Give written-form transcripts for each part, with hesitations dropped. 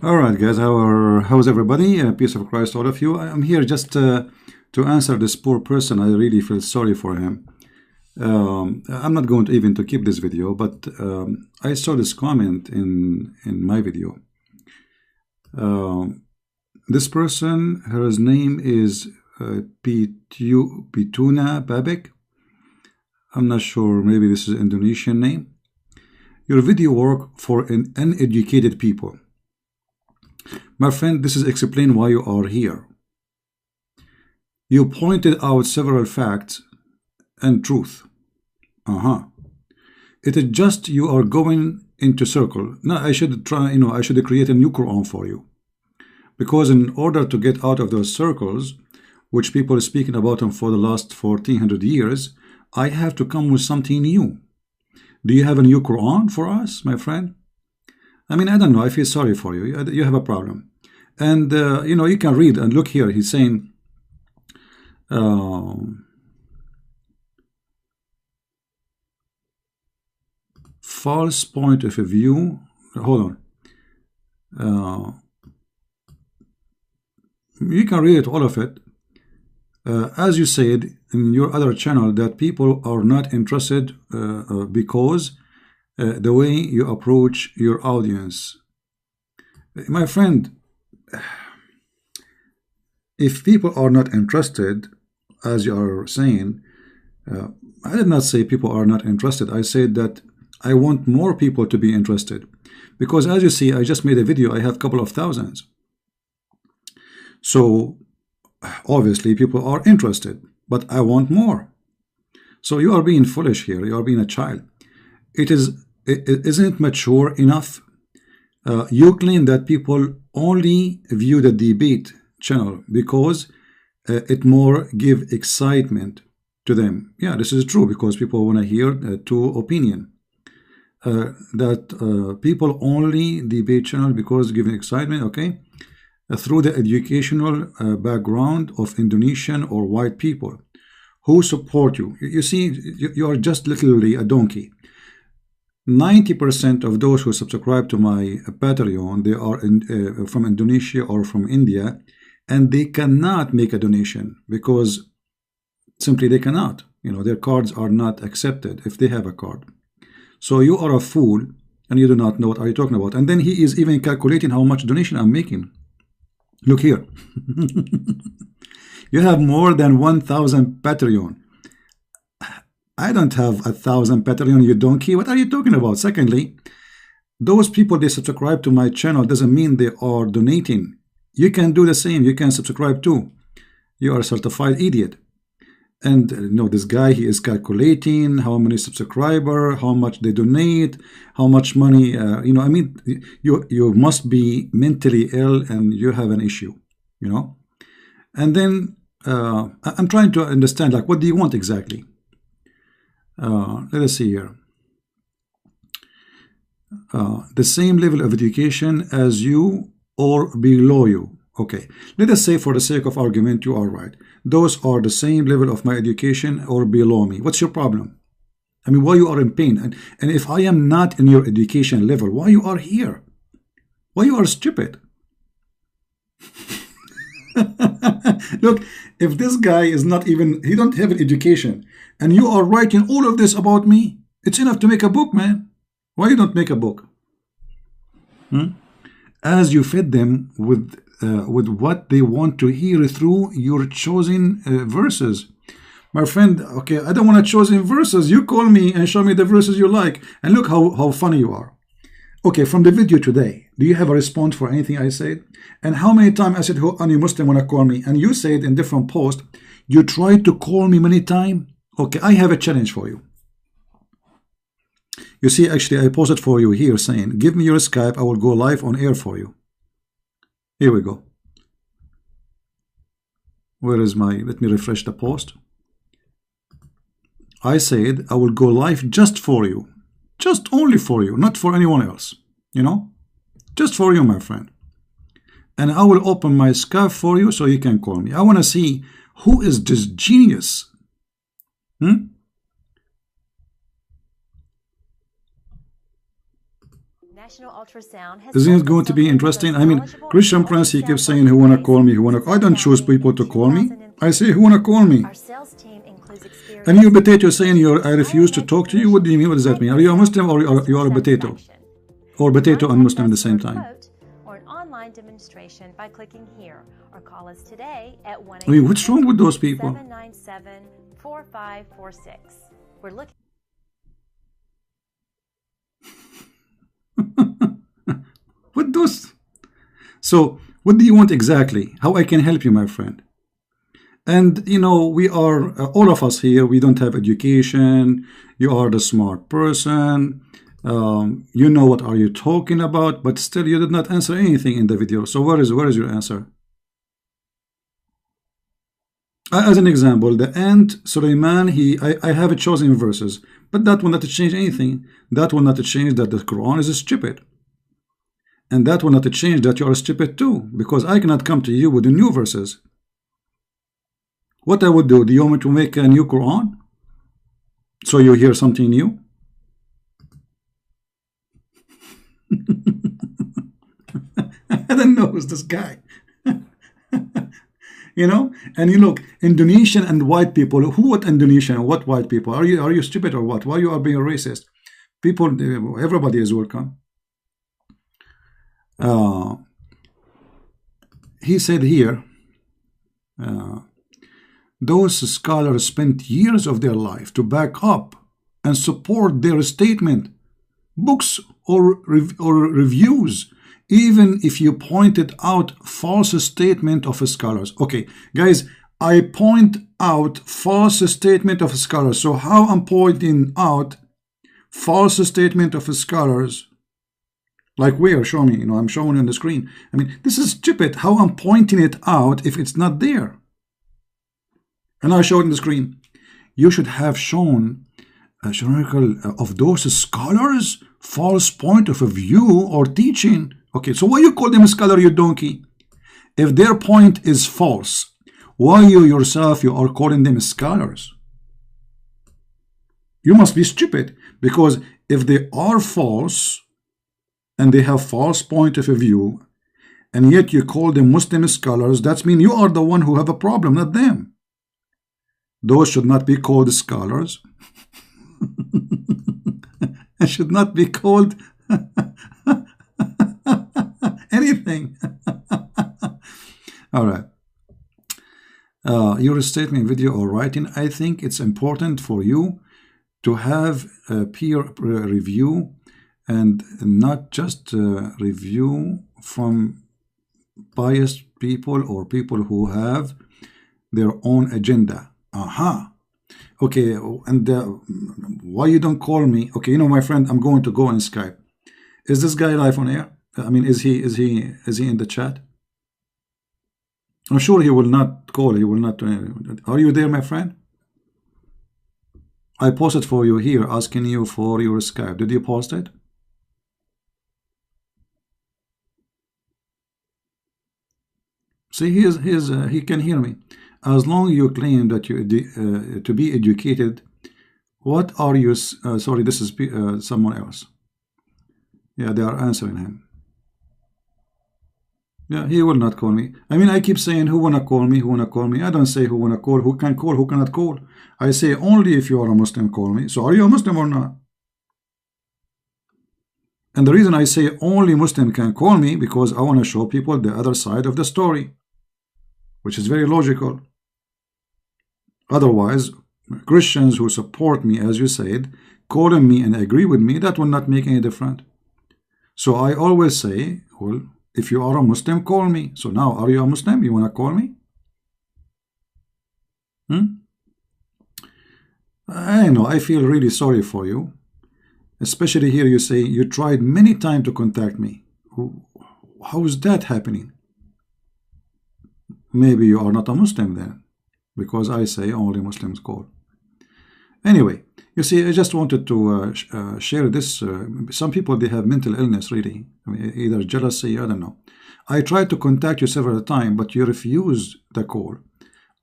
All right, guys. How's everybody? Peace of Christ, all of you. I'm here just to answer this poor person. I really feel sorry for him. I'm not going to even to keep this video, but I saw this comment in my video. This person, her name is Pituna Babek. I'm not sure. Maybe this is an Indonesian name. Your video work for an uneducated people. My friend, this is explain why you are here. You pointed out several facts and truth. It is just you are going into circle. Now I should try, I should create a new Quran for you. Because in order to get out of those circles, which people are speaking about them for the last 1400 years, I have to come with something new. Do you have a new Quran for us, my friend? I mean, I don't know. I feel sorry for you. You have a problem. And, you can read and look here. He's saying, false point of view. Hold on. You can read it, all of it. As you said in your other channel, that people are not interested because the way you approach your audience. My friend, if people are not interested, as you are saying, I did not say people are not interested. I said that I want more people to be interested. Because as you see, I just made a video. I have a couple of thousands. So obviously people are interested, but I want more. So you are being foolish here. You are being a child. Isn't it mature enough? You claim that people only view the debate channel because it more give excitement to them. Yeah, this is true, because people want to hear two opinion. That people only debate channel because giving excitement, okay? Through the educational background of Indonesian or white people who support you. You see, you are just literally a donkey. 90% of those who subscribe to my Patreon, they are from Indonesia or from India, and they cannot make a donation because simply they cannot. Their cards are not accepted if they have a card. So you are a fool and you do not know what are you talking about. And then he is even calculating how much donation I'm making. Look here. You have more than 1,000 Patreon. I don't have 1,000 Patreon, you donkey. What are you talking about? Secondly, those people, they subscribe to my channel doesn't mean they are donating. You can do the same. You can subscribe too. You are a certified idiot. And this guy, he is calculating how many subscribers, how much they donate, how much money, I mean, you must be mentally ill and you have an issue, And then I'm trying to understand, like, what do you want exactly? Let us see here. The same level of education as you or below you. Okay, let us say for the sake of argument, you are right. Those are the same level of my education or below me. What's your problem? I mean, why you are in pain? And if I am not in your education level, why you are here? Why you are stupid? Look, if this guy is not even, he don't have an education, and you are writing all of this about me, it's enough to make a book, man. Why you don't make a book? As you fed them with what they want to hear through your chosen verses. My friend, okay, I don't want to chosen verses. You call me and show me the verses you like. And look how funny you are. Okay, from the video today, do you have a response for anything I said? And how many times I said, who any Muslim want to call me? And you said in different posts, you tried to call me many times. Okay, I have a challenge for you. You see, actually, I posted for you here saying, give me your Skype, I will go live on air for you. Here we go. Where is my, let me refresh the post. I said, I will go live just for you. Just only for you, not for anyone else. Just for you, my friend. And I will open my Skype for you so you can call me. I want to see who is this genius. National Ultrasound has Isn't it going to be interesting? I mean, Christian Prince, he keeps saying, who wanna call me, who wanna... I don't choose people to call me. I say, who wanna call me? Our sales team includes experience. And you potato saying, I refuse to talk to you? What do you mean? What does that mean? Are you a Muslim or you are a potato? Or potato and Muslim at the same time? Or an online demonstration by clicking here, or call us today at 1 I mean, what's wrong with those people? 797-4546. We're looking. What those? So, what do you want exactly? How I can help you, my friend? And you know, we are all of us here. We don't have education. You are the smart person. You know what are you talking about, but still you did not answer anything in the video. So where is your answer? As an example, the ant Suleiman, I have chosen verses, but that will not change anything. That will not change that the Quran is stupid. And that will not change that you are stupid too, because I cannot come to you with the new verses. What I would do, do you want me to make a new Quran? So you hear something new? I don't know who's this guy. You know, and you look, Indonesian and white people. Who? What Indonesian and what white people? Are you stupid or what? Why you are being racist? People, everybody is welcome. He said here, those scholars spent years of their life to back up and support their statement, books or reviews, even if you pointed out false statement of scholars. Okay, guys, I point out false statement of scholars. So how I'm pointing out false statement of scholars? Like where? Show me. You know, I'm showing on the screen. I mean, this is stupid. How I'm pointing it out if it's not there? And I show it on the screen. You should have shown a historical of those scholars false point of view or teaching. Okay, so why you call them a scholar, you donkey? If their point is false, why you yourself you are calling them scholars? You must be stupid, because if they are false and they have false point of view, and yet you call them Muslim scholars, that means you are the one who have a problem, not them. Those should not be called scholars. It should not be called anything. All right. Your statement, video, or writing, I think it's important for you to have a peer review and not just review from biased people or people who have their own agenda. Aha. Okay, and why you don't call me? Okay, you know, my friend, I'm going to go on Skype. Is this guy live on air? I mean, is he in the chat? I'm sure he will not call. He will not. Are you there, my friend? I posted for you here, asking you for your Skype. Did you post it? See, he can hear me. As long as you claim that you to be educated, what are you? Sorry, this is someone else. Yeah, they are answering him. Yeah, he will not call me. I mean, I keep saying, who wanna call me? Who wanna call me? I don't say who wanna call, who can call, who cannot call. I say only if you are a Muslim, call me. So are you a Muslim or not? And the reason I say only Muslim can call me, because I want to show people the other side of the story, which is very logical. Otherwise, Christians who support me, as you said, calling me and agree with me, that will not make any difference. So I always say, well, if you are a Muslim, call me. So now, are you a Muslim? You want to call me? I know, I feel really sorry for you. Especially here you say you tried many times to contact me. How is that happening? Maybe you are not a Muslim then, because I say only Muslims call. Anyway, you see, I just wanted to share this. Some people, they have mental illness, really. I mean, either jealousy, I don't know. I tried to contact you several times, but you refused the call.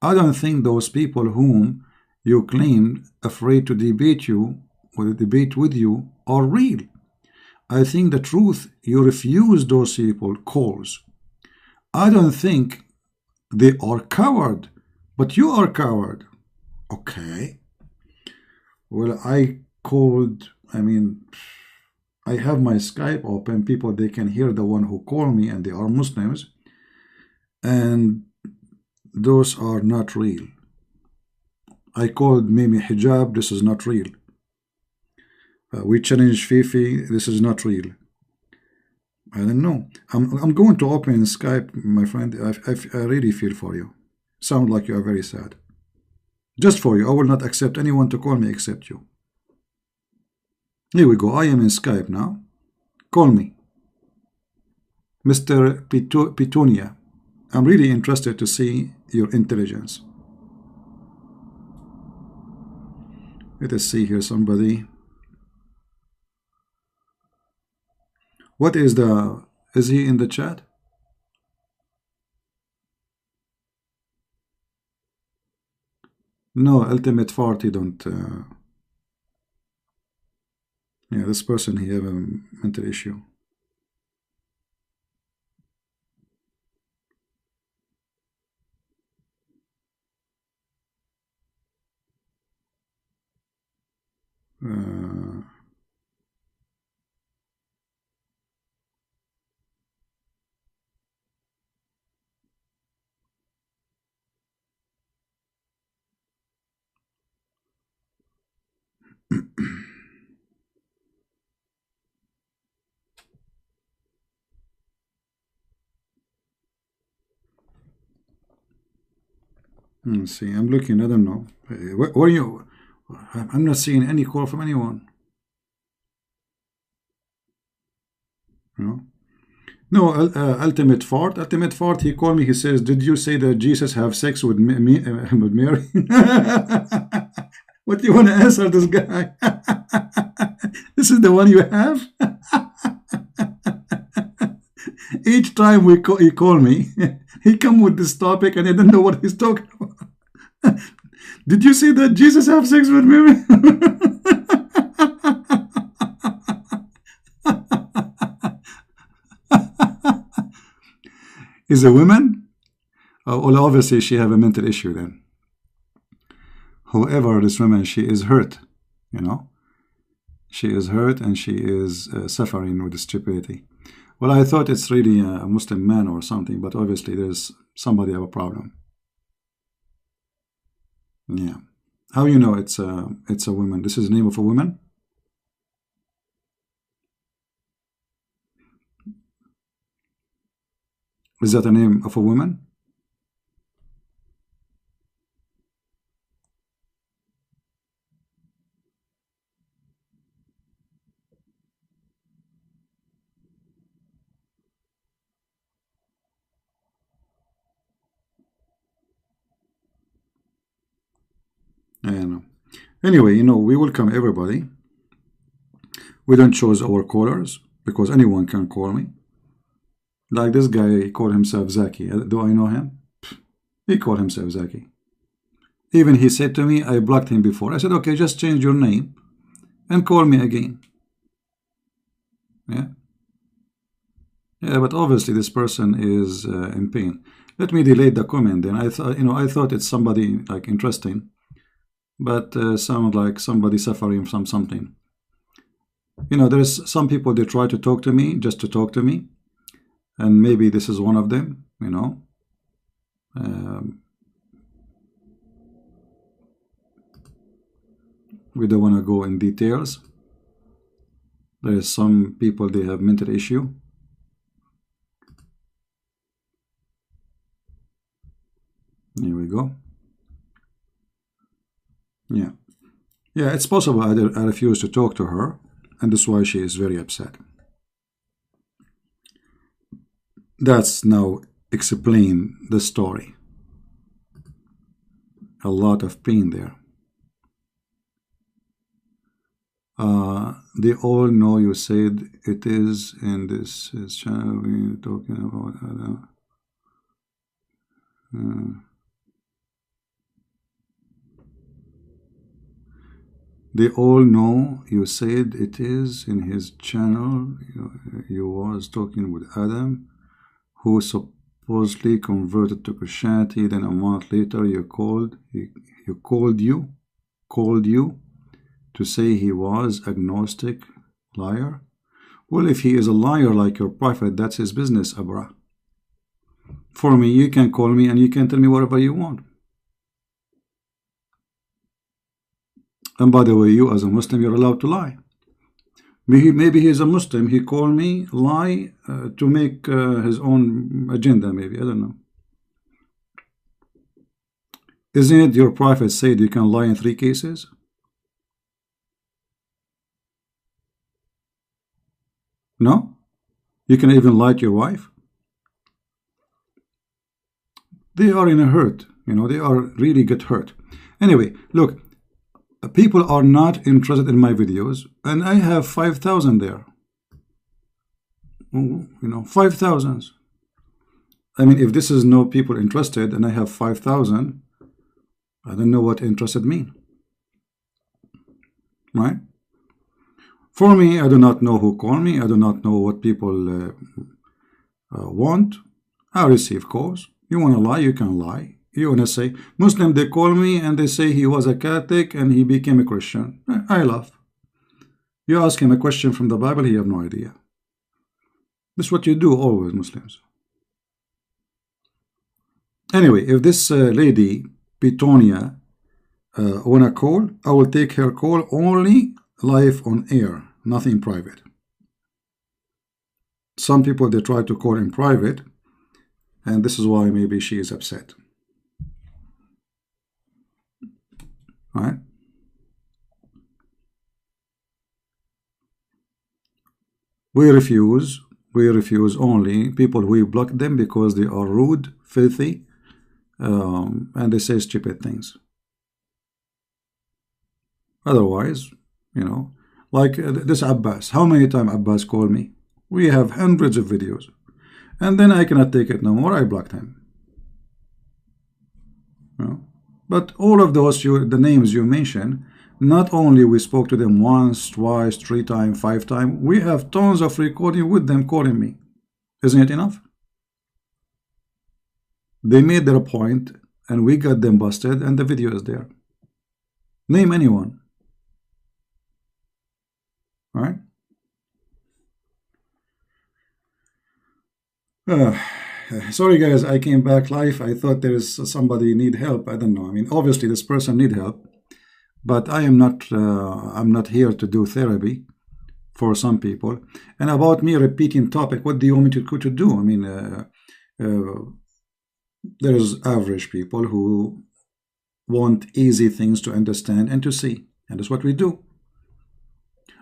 I don't think those people whom you claimed afraid to debate you or debate with you are real. I think the truth, you refuse those people calls. I don't think they are coward, but you are coward. Okay. Well, I called, I mean, I have my Skype open. People, they can hear the one who called me, and they are Muslims. And those are not real. I called Mimi Hijab. This is not real. We challenged Fifi. This is not real. I don't know. I'm going to open Skype, my friend. I really feel for you. Sound like you are very sad. Just for you. I will not accept anyone to call me except you. Here we go. I am in Skype now. Call me. Mr. Petunia. I'm really interested to see your intelligence. Let us see here somebody. What is the... Is he in the chat? No, Ultimate Farty don't... Yeah, this person, he have a mental issue. Let's see, I'm looking, I don't know. Where are you? I'm not seeing any call from anyone. No, no. Ultimate Fart. Ultimate Fart. He called me. He says, "Did you say that Jesus have sex with me with Mary?" What do you want to answer this guy? This is the one you have. Each time he call me, he come with this topic, and I don't know what he's talking about. Did you say that Jesus have sex with Mary? Is a woman? Well, obviously she have a mental issue then. Whoever this woman, she is hurt, you know. She is hurt and she is suffering with stupidity. Well, I thought it's really a Muslim man or something, but obviously there's somebody have a problem. Yeah. How you know it's a woman? This is the name of a woman? Is that the name of a woman? I don't know. Anyway, you know, we welcome everybody. We don't choose our callers because anyone can call me. Like this guy, he called himself Zaki. Do I know him? He called himself Zaki. Even he said to me, I blocked him before. I said, okay, just change your name and call me again. Yeah. Yeah, but obviously this person is in pain. Let me delete the comment then. I thought, you know, I thought it's somebody like interesting, but sound like somebody suffering from something. You know, there's some people, they try to talk to me just to talk to me, and maybe this is one of them, you know. We don't want to go in details. There's some people, they have mental issue. Here we go. Yeah. Yeah, it's possible I refuse to talk to her, and that's why she is very upset. That's now explain the story. A lot of pain there. They all know you said it is, and this is channel we're talking about. They all know you said it is in his channel. You was talking with Adam, who supposedly converted to Christianity. Then a month later, he called you to say he was agnostic, liar. Well, if he is a liar like your prophet, that's his business, Abra. For me, you can call me and you can tell me whatever you want. And by the way, you as a Muslim, you're allowed to lie. Maybe he's a Muslim. He called me, lie to make his own agenda, maybe. I don't know. Isn't it your prophet said you can lie in 3 cases? No? You can even lie to your wife? They are in a hurt. They are really get hurt. Anyway, look. People are not interested in my videos, and I have 5,000 there. 5,000. I mean, if this is no people interested, and I have 5,000, I don't know what interested mean. Right? For me, I do not know who called me. I do not know what people want. I receive calls. You want to lie, you can lie. You want to say, Muslim, they call me and they say he was a Catholic and he became a Christian. I laugh. You ask him a question from the Bible, he have no idea. This is what you do always, Muslims. Anyway, if this lady, Pitonia, want to call, I will take her call only live on air, nothing private. Some people, they try to call in private, and this is why maybe she is upset. Right? We refuse only people who block them because they are rude, filthy, and they say stupid things. Otherwise, like this Abbas. How many times Abbas called me? We have hundreds of videos. And then I cannot take it no more. I blocked him. But all of those, the names you mentioned, not only we spoke to them once, twice, 3 times, 5 times, we have tons of recording with them calling me. Isn't it enough? They made their point, and we got them busted, and the video is there. Name anyone. All right? Sorry guys, I came back live. I thought there is somebody need help. I don't know. I mean, obviously this person need help, but I am not. I'm not here to do therapy for some people. And about me repeating topic, what do you want me to do? I mean, there's average people who want easy things to understand and to see, and that's what we do.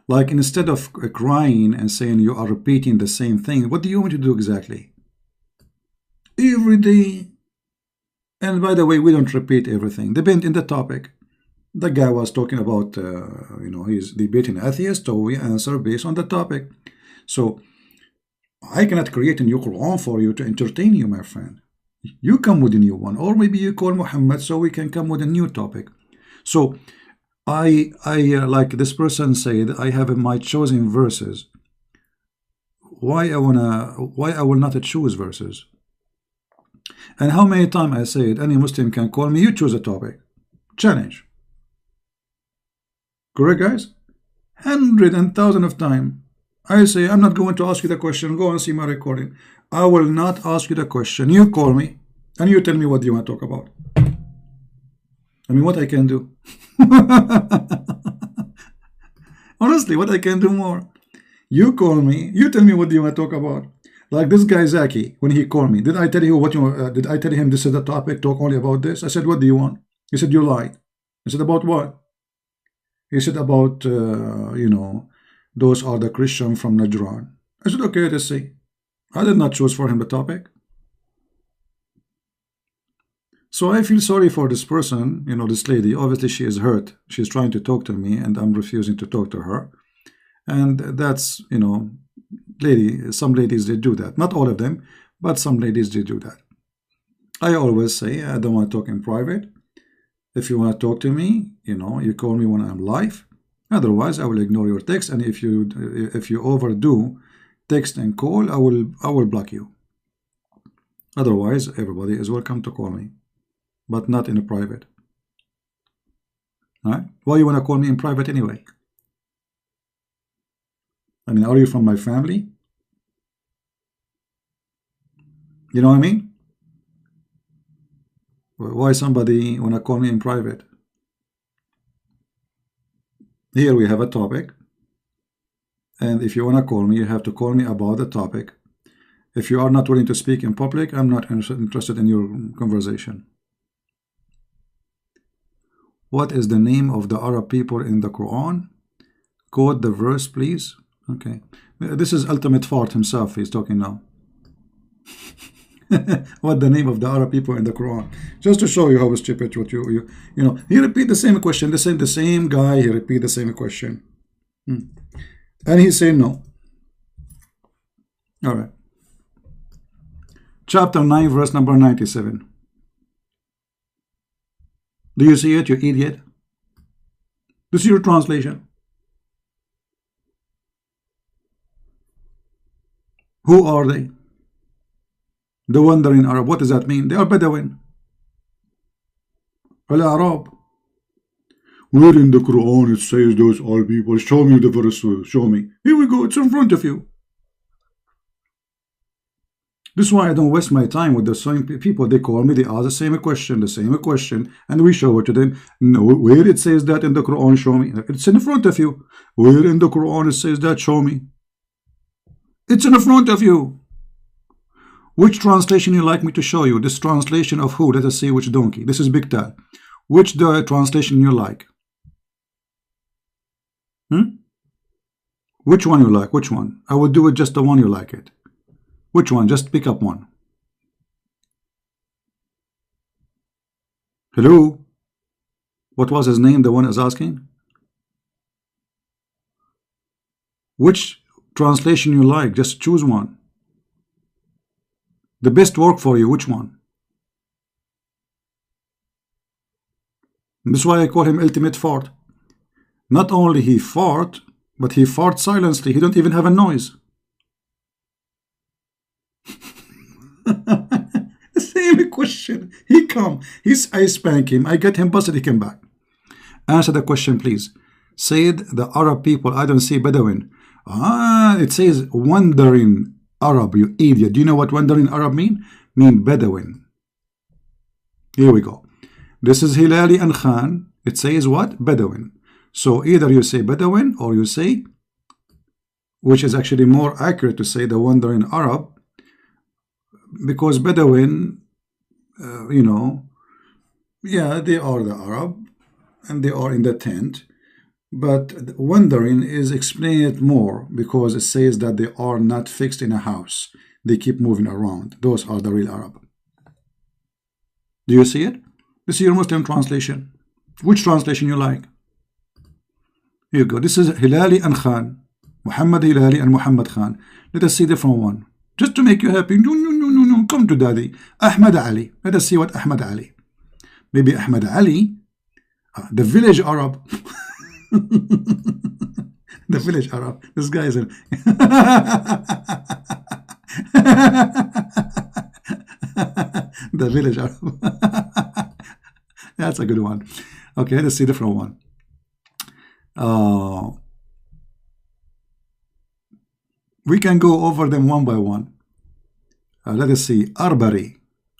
Like instead of crying and saying you are repeating the same thing, what do you want me to do exactly? Every day. And by the way, we don't repeat everything. Depend in the topic. The guy was talking about, he's debating atheist, so we answer based on the topic. So I cannot create a new Quran for you to entertain you, my friend. You come with a new one, or maybe you call Muhammad so we can come with a new topic. So I like this person said, I have my chosen verses. Why I will not choose verses? And how many times I said any Muslim can call me, you choose a topic. Challenge. Correct, guys? 100 and 1,000 of times. I say, I'm not going to ask you the question. Go and see my recording. I will not ask you the question. You call me and you tell me what you want to talk about. I mean, what I can do? Honestly, what I can do more? You call me. You tell me what you want to talk about. Like this guy Zaki, when he called me, did I tell you what you? Did I tell him this is the topic? Talk only about this. I said, what do you want? He said, you lied. I said, about what? He said about those are the Christian from Najran. I said, okay, let's see. I did not choose for him the topic. So I feel sorry for this person, this lady. Obviously, she is hurt. She's trying to talk to me, and I'm refusing to talk to her. And that's, some ladies, they do that. Not all of them, but some ladies, they do that. I always say, I don't want to talk in private. If you want to talk to me, you call me when I'm live. Otherwise, I will ignore your text, and if you overdo text and call, I will block you. Otherwise, everybody is welcome to call me, but not in a private. All right? Why you want to call me in private anyway? I mean, are you from my family? You know what I mean? Why somebody want to call me in private? Here we have a topic, and if you want to call me, you have to call me about the topic. If you are not willing to speak in public, I'm not interested in your conversation. What is the name of the Arab people in the Quran? Quote the verse, please. Okay, this is Ultimate Fart himself. He's talking now. What the name of the Arab people in the Quran? Just to show you how stupid what you know. He repeat the same question. The same guy. He repeat the same question, and he say no. All right. Chapter 9, verse number 97. Do you see it, you idiot? This is your translation. Who are they? The wandering Arab. What does that mean? They are Bedouin. Al-Arab. Where in the Quran it says those are people? Show me the verse. Show me. Here we go. It's in front of you. This is why I don't waste my time with the same people. They call me, they ask the same question, and we show it to them. No, where it says that in the Quran, show me. It's in front of you. Where in the Quran it says that, show me. It's in front of you. Which translation you like me to show you? This translation of who? Let us see which donkey. This is Big Tal. Which the translation you like? Which one you like? Which one? I will do it just the one you like it. Which one? Just pick up one. Hello? What was his name? The one is asking? Which translation you like? Just choose one. The best work for you, which one? This is why I call him Ultimate Fart. Not only he fart, but he farts silently. He don't even have a noise. The same question. He come. I spank him. I get him busted. He came back. Answer the question, please. Said the Arab people. I don't see Bedouin. It says wandering Arab. You idiot. Do you know what wandering Arab mean? Mean Bedouin. Here we go. This is Hilali and Khan. It says what? Bedouin. So either you say Bedouin or you say, which is actually more accurate to say the wandering Arab, because Bedouin, you know, yeah, they are the Arab and they are in the tent, but wandering is explaining it more because it says that they are not fixed in a house. They keep moving around. Those are the real Arab. Do you see it? This is your Muslim translation. Which translation you like? Here you go. This is Hilali and Khan. Muhammad Hilali and Muhammad Khan. Let us see different one. Just to make you happy. No. Come to daddy. Ahmad Ali. Let us see what Ahmad Ali. Maybe Ahmad Ali. The village Arab. The village Arab. This guy is the village Arab. That's a good one. Okay, let's see a different one. We can go over them one by one. Let us see. Arbari.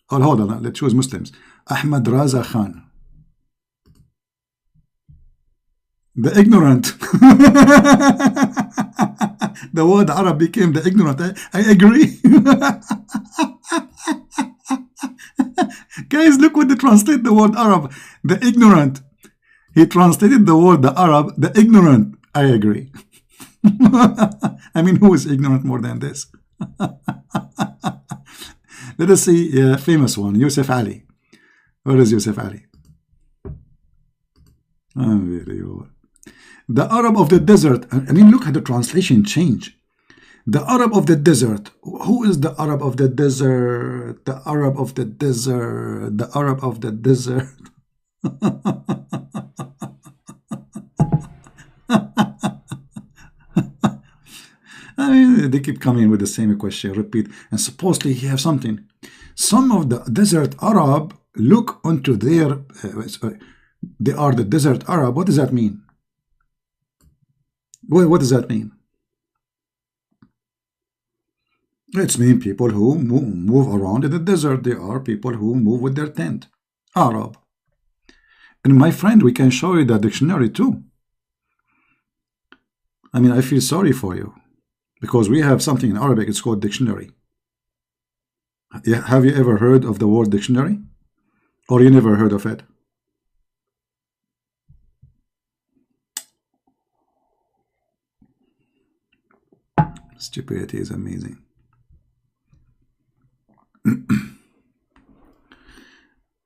Oh, hold on. Let's choose Muslims. Ahmad Raza Khan. The ignorant. The word Arab became the ignorant. I agree. Guys, look what they translate the word Arab. The ignorant. He translated the word the Arab, the ignorant. I agree. I mean, who is ignorant more than this? Let us see a famous one. Yusuf Ali. Where is Yusuf Ali? Unbelievable. The Arab of the desert. I mean, look at the translation change. The Arab of the desert. Who is the Arab of the desert? The Arab of the desert. The Arab of the desert. They keep coming with the same question, repeat, and supposedly he have something. Some of the desert Arab look onto their, they are the desert Arab. What does that mean? What does that mean? It's mean people who move around in the desert. They are people who move with their tent. Arab. And my friend, we can show you the dictionary too. I mean, I feel sorry for you because we have something in Arabic. It's called dictionary. Have you ever heard of the word dictionary? Or you never heard of it? Stupidity is amazing.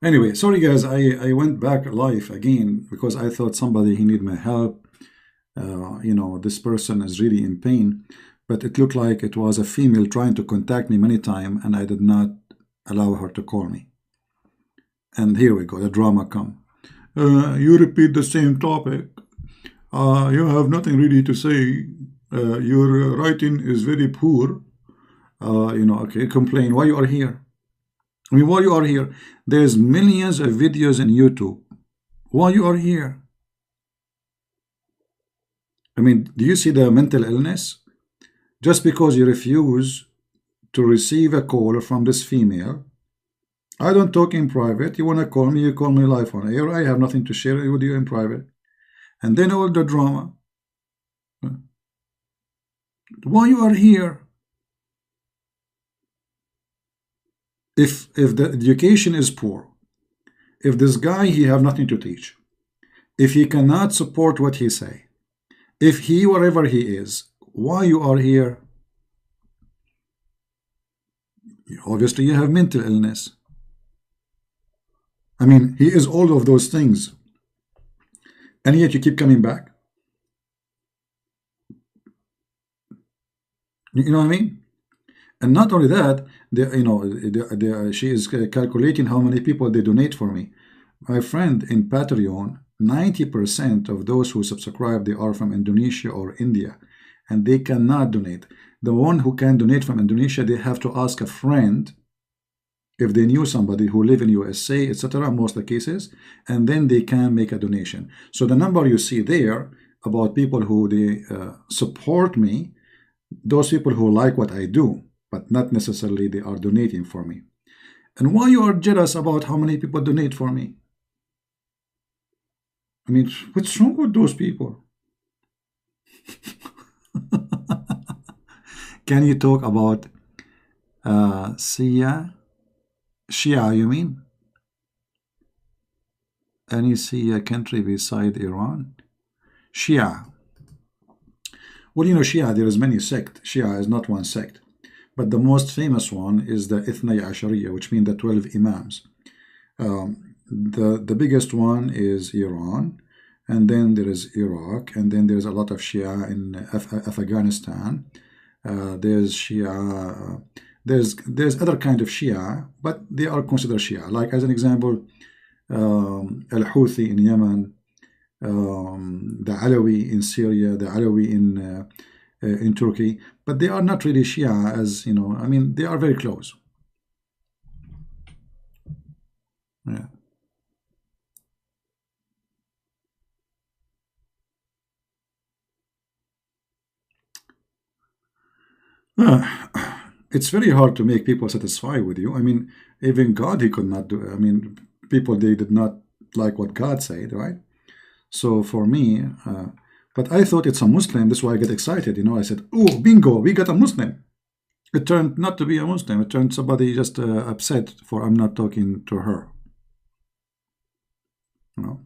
Anyway, sorry guys, I went back live again because I thought somebody he need my help. You know, this person is really in pain, but it looked like it was a female trying to contact me many times, and I did not allow her to call me. And here we go, the drama come. You repeat the same topic. You have nothing really to say. Your writing is very poor. You know, okay, complain why you are here. I mean, why you are here? There's millions of videos on YouTube. Why you are here? I mean, do you see the mental illness? Just because you refuse to receive a call from this female, I don't talk in private. You want to call me, you call me live on air. I have nothing to share with you in private. And then all the drama. Why you are here? If the education is poor, if this guy he have nothing to teach, if he cannot support what he say, if he wherever he is, why you are here? Obviously you have mental illness. I mean, he is all of those things, and yet you keep coming back. You know what I mean? And not only that, she is calculating how many people they donate for me. My friend, in Patreon, 90% of those who subscribe, they are from Indonesia or India, and they cannot donate. The one who can donate from Indonesia, they have to ask a friend if they knew somebody who live in USA, etc., most of the cases, and then they can make a donation. So the number you see there about people who they support me, those people who like what I do, but not necessarily they are donating for me. And why you are jealous about how many people donate for me? I mean, what's wrong with those people? Can you talk about Shia, you mean? Any Shia country beside Iran? Shia. Well, you know, Shia, there is many sect. Shia is not one sect. But the most famous one is the Ithnay Ashariya, which means the 12 Imams. The biggest one is Iran, and then there is Iraq, and then there's a lot of Shia in Afghanistan. There's Shia, there's other kind of Shia, but they are considered Shia. Like as an example, Al-Houthi in Yemen, the Alawi in Syria, the Alawi in Turkey, but they are not really Shia, as you know. I mean, they are very close. Yeah. It's very hard to make people satisfied with you. I mean, even God, he could not do. I mean, people, they did not like what God said, right? So for me, but I thought it's a Muslim. That's why I get excited. You know, I said, oh, bingo, we got a Muslim. It turned not to be a Muslim. It turned somebody just upset for I'm not talking to her. You know,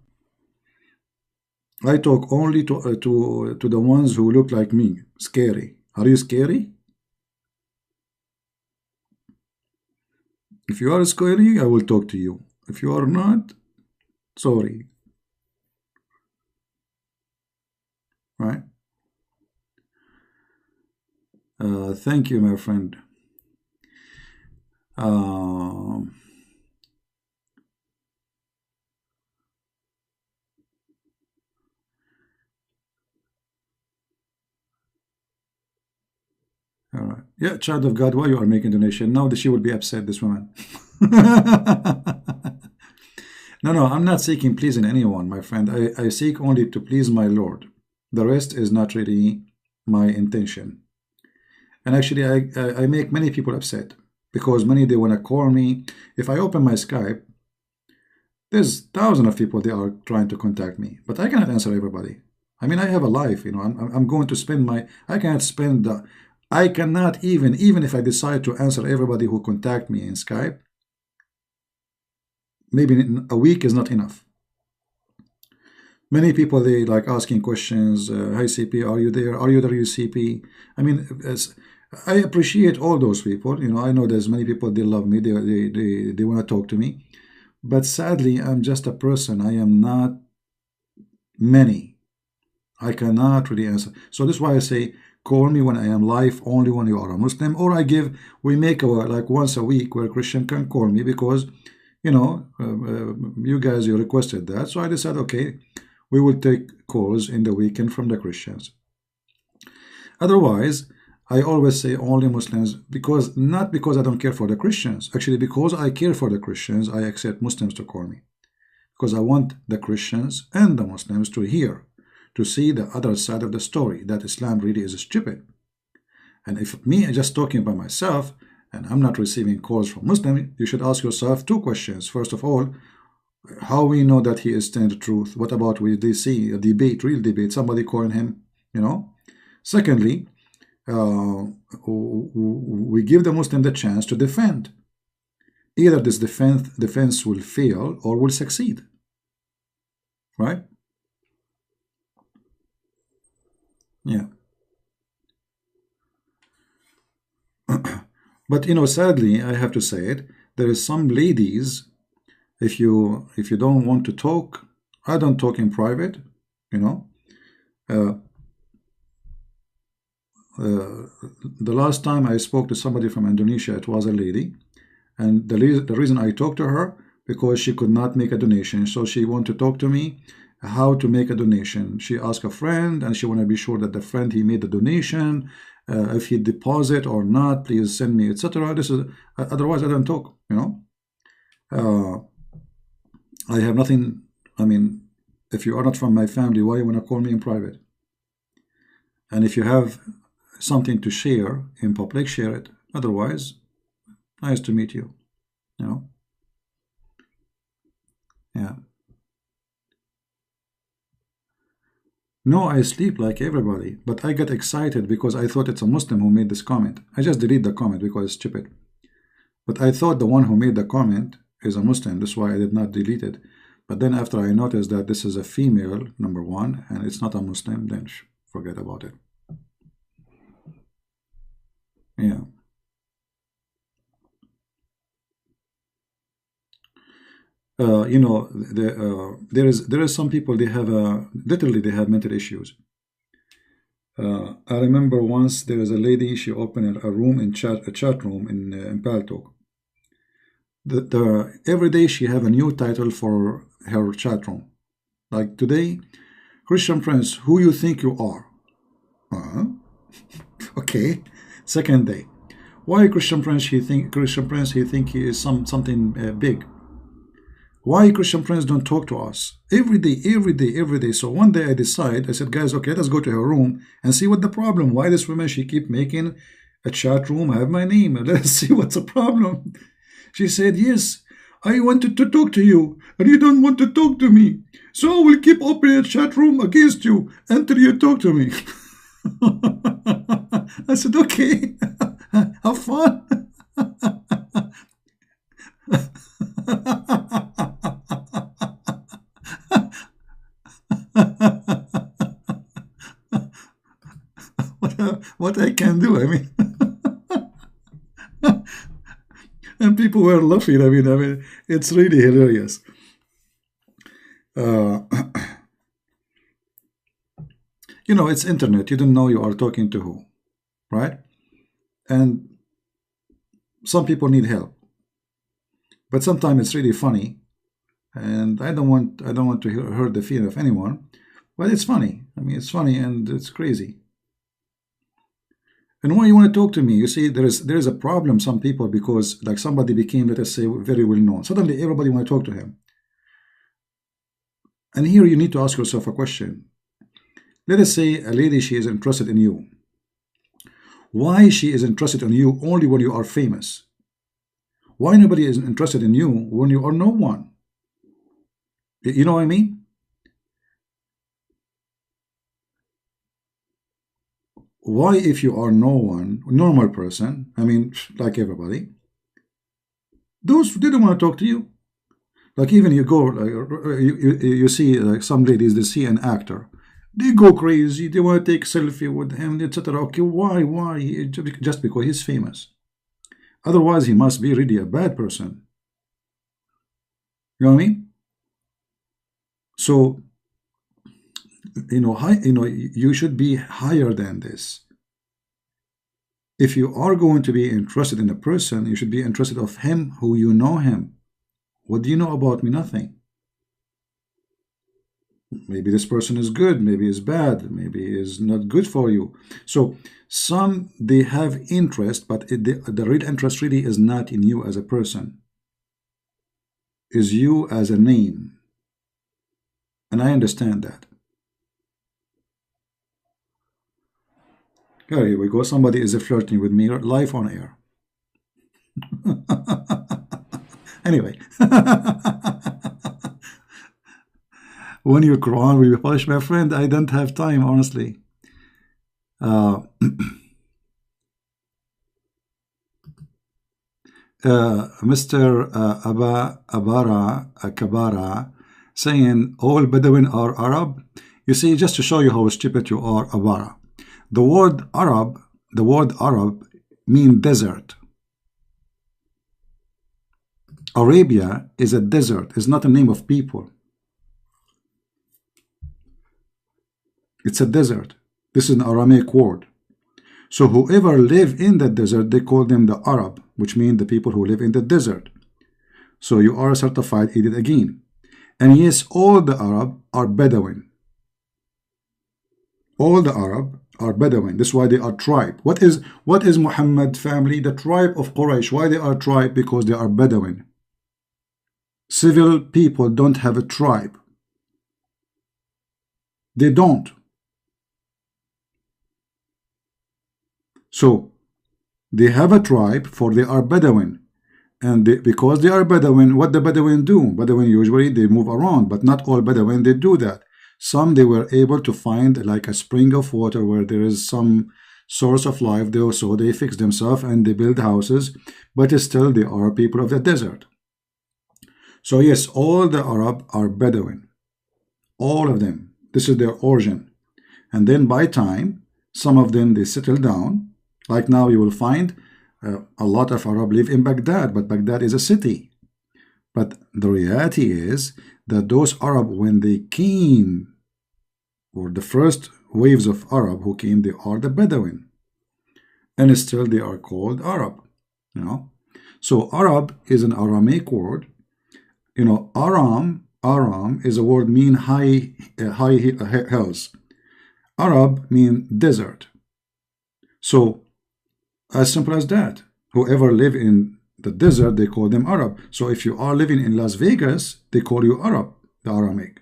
I talk only to the ones who look like me. Scary. Are you scary? If you are scary, I will talk to you. If you are not, sorry. Right? Thank you, my friend. Yeah, child of God, why you are making donation? Now that she will be upset, this woman. No, I'm not seeking pleasing anyone, my friend. I seek only to please my Lord. The rest is not really my intention. And actually, I make many people upset because many, they want to call me. If I open my Skype, there's thousands of people, they are trying to contact me, but I cannot answer everybody. I mean, I have a life, you know. I'm going to spend my, I cannot even if I decide to answer everybody who contact me in Skype, maybe a week is not enough. Many people, they like asking questions. Hi CP, are you there? Are you there, CP? I mean, I appreciate all those people. You know, I know there's many people, they love me. They want to talk to me. But sadly, I'm just a person. I am not many. I cannot really answer. So this is why I say, call me when I am live, only when you are a Muslim. Or we make like once a week where a Christian can call me because, you know, you guys, you requested that. So I decided, okay, we will take calls in the weekend from the Christians. Otherwise, I always say only Muslims, because not because I don't care for the Christians. Actually, because I care for the Christians, I accept Muslims to call me. Because I want the Christians and the Muslims to hear, to see the other side of the story, that Islam really is stupid. And if me just talking by myself and I'm not receiving calls from Muslims, you should ask yourself two questions. First of all, how we know that he is telling the truth? What about they see a debate, real debate, somebody calling him, you know? Secondly, we give the Muslim the chance to defend. Either this defense will fail or will succeed, right? Yeah. But you know, sadly, I have to say it, there is some ladies, if you don't want to talk, I don't talk in private, you know. The last time I spoke to somebody from Indonesia, it was a lady, and the reason I talked to her, because she could not make a donation, so she wanted to talk to me how to make a donation. She asked a friend, and she want to be sure that the friend, he made the donation, if he deposit or not, please send me, etc. This is otherwise I don't talk, you know. I have nothing. I mean, if you are not from my family, why you want to call me in private? And if you have something to share in public, share it. Otherwise, nice to meet you, you know. Yeah. No, I sleep like everybody, but I get excited because I thought it's a Muslim who made this comment. I just delete the comment because it's stupid. But I thought the one who made the comment is a Muslim. That's why I did not delete it. But then after I noticed that this is a female, number one, and it's not a Muslim, then forget about it. Yeah. You know, there is some people, they have literally they have mental issues. I remember once there was a lady, she opened a room in a chat room in Paltalk. Every day she have a new title for her chat room. Like today, Christian friends, who you think you are? Okay. Second day, why Christian friends he think he is something big? Why Christian friends don't talk to us? Every day. So one day I said, guys, okay, let's go to her room and see what the problem. Why this woman, she keep making a chat room, I have my name, let's see what's the problem. She said, yes, I wanted to talk to you, and you don't want to talk to me. So I will keep opening a chat room against you until you talk to me. I said, okay, have fun. What I can do, I mean. And people were laughing. I mean, it's really hilarious. You know, it's internet. You don't know you are talking to who, right? And some people need help, but sometimes it's really funny. And I don't want to hurt the feeling of anyone, but it's funny. I mean, it's funny and it's crazy. And why you want to talk to me? You see, there is a problem. Some people, because like somebody became, let us say, very well known, suddenly everybody want to talk to him. And here you need to ask yourself a question. Let us say a lady, she is interested in you. Why she is interested in you only when you are famous? Why nobody is interested in you when you are no one? You know what I mean? Why, if you are no one, normal person, I mean, like everybody, those they don't want to talk to you. Like even you go, like, you see like some ladies, they see an actor, they go crazy, they want to take selfie with him, etc. Okay, why? Just because he's famous. Otherwise, he must be really a bad person. You know what I mean? So, you should be higher than this. If you are going to be interested in a person, you should be interested of him who you know him. What do you know about me? Nothing. Maybe this person is good, maybe is bad, maybe is not good for you. So some, they have interest, but the real interest really is not in you as a person, is you as a name. And I understand that. Oh, here we go. Somebody is flirting with me live on air. Anyway. When your Quran will be published, my friend, I don't have time, honestly. Mr. Kabara saying all Bedouin are Arab. You see, just to show you how stupid you are, Abara. The word Arab means desert. Arabia is a desert. It's not a name of people. It's a desert. This is an Aramaic word. So whoever live in the desert, they call them the Arab, which means the people who live in the desert. So you are a certified idiot again. And yes, all the Arab are Bedouin. All the Arab are Bedouin. That's why they are tribe. What is Muhammad family? The tribe of Quraysh. Why they are tribe? Because they are Bedouin. Civil people don't have a tribe. They don't. So they have a tribe, for they are Bedouin. And because they are Bedouin, what the Bedouin do? Bedouin usually they move around, but not all Bedouin they do that. Some they were able to find like a spring of water where there is some source of life. So they fix themselves and they build houses, but still they are people of the desert. So yes, all the Arab are Bedouin. All of them. This is their origin. And then by time, some of them they settle down. Like now you will find a lot of Arab live in Baghdad, but Baghdad is a city. But the reality is that those Arab, when they came, or the first waves of Arab who came, they are the Bedouin. And still they are called Arab. So Arab is an Aramaic word. Aram is a word mean high hills. Arab mean desert. So as simple as that. Whoever live in the desert, they call them Arab. So if you are living in Las Vegas, they call you Arab, the Aramaic.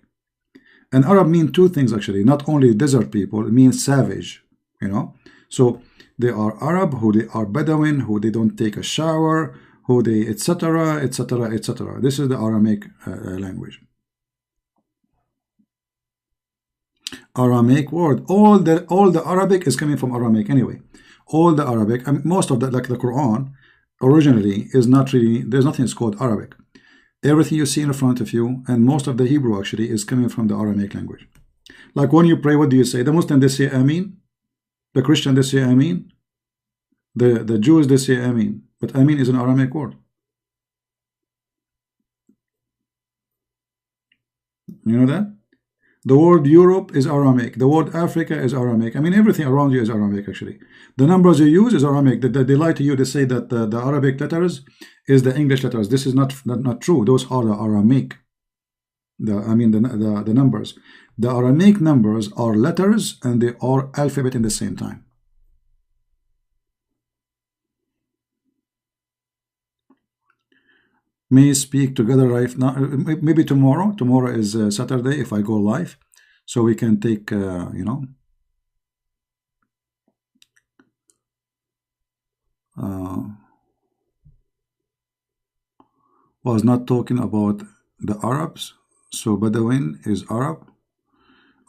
And Arab mean two things actually. Not only desert people, it means savage. So they are Arab, who they are Bedouin, who they don't take a shower, who they etc. etc. etc. This is the Aramaic language. Aramaic word. All the Arabic is coming from Aramaic anyway. All the Arabic, I mean, most of that, like the Quran, originally is not really, there's nothing that's called Arabic. Everything you see in front of you, and most of the Hebrew actually, is coming from the Aramaic language. Like when you pray, what do you say? The Muslim, they say Ameen. The Christian, they say Ameen. The Jews, they say Ameen. But Ameen is an Aramaic word. You know that? The word Europe is Aramaic. The word Africa is Aramaic. I mean, everything around you is Aramaic, actually. The numbers you use is Aramaic. They lie to you. They say that the Arabic letters is the English letters. This is not true. Those are the Aramaic. The numbers. The Aramaic numbers are letters and they are alphabet in the same time. may speak together right now. Maybe tomorrow. Tomorrow is Saturday if I go live, so we can take, you know, was not talking about the Arabs. So Bedouin is Arab.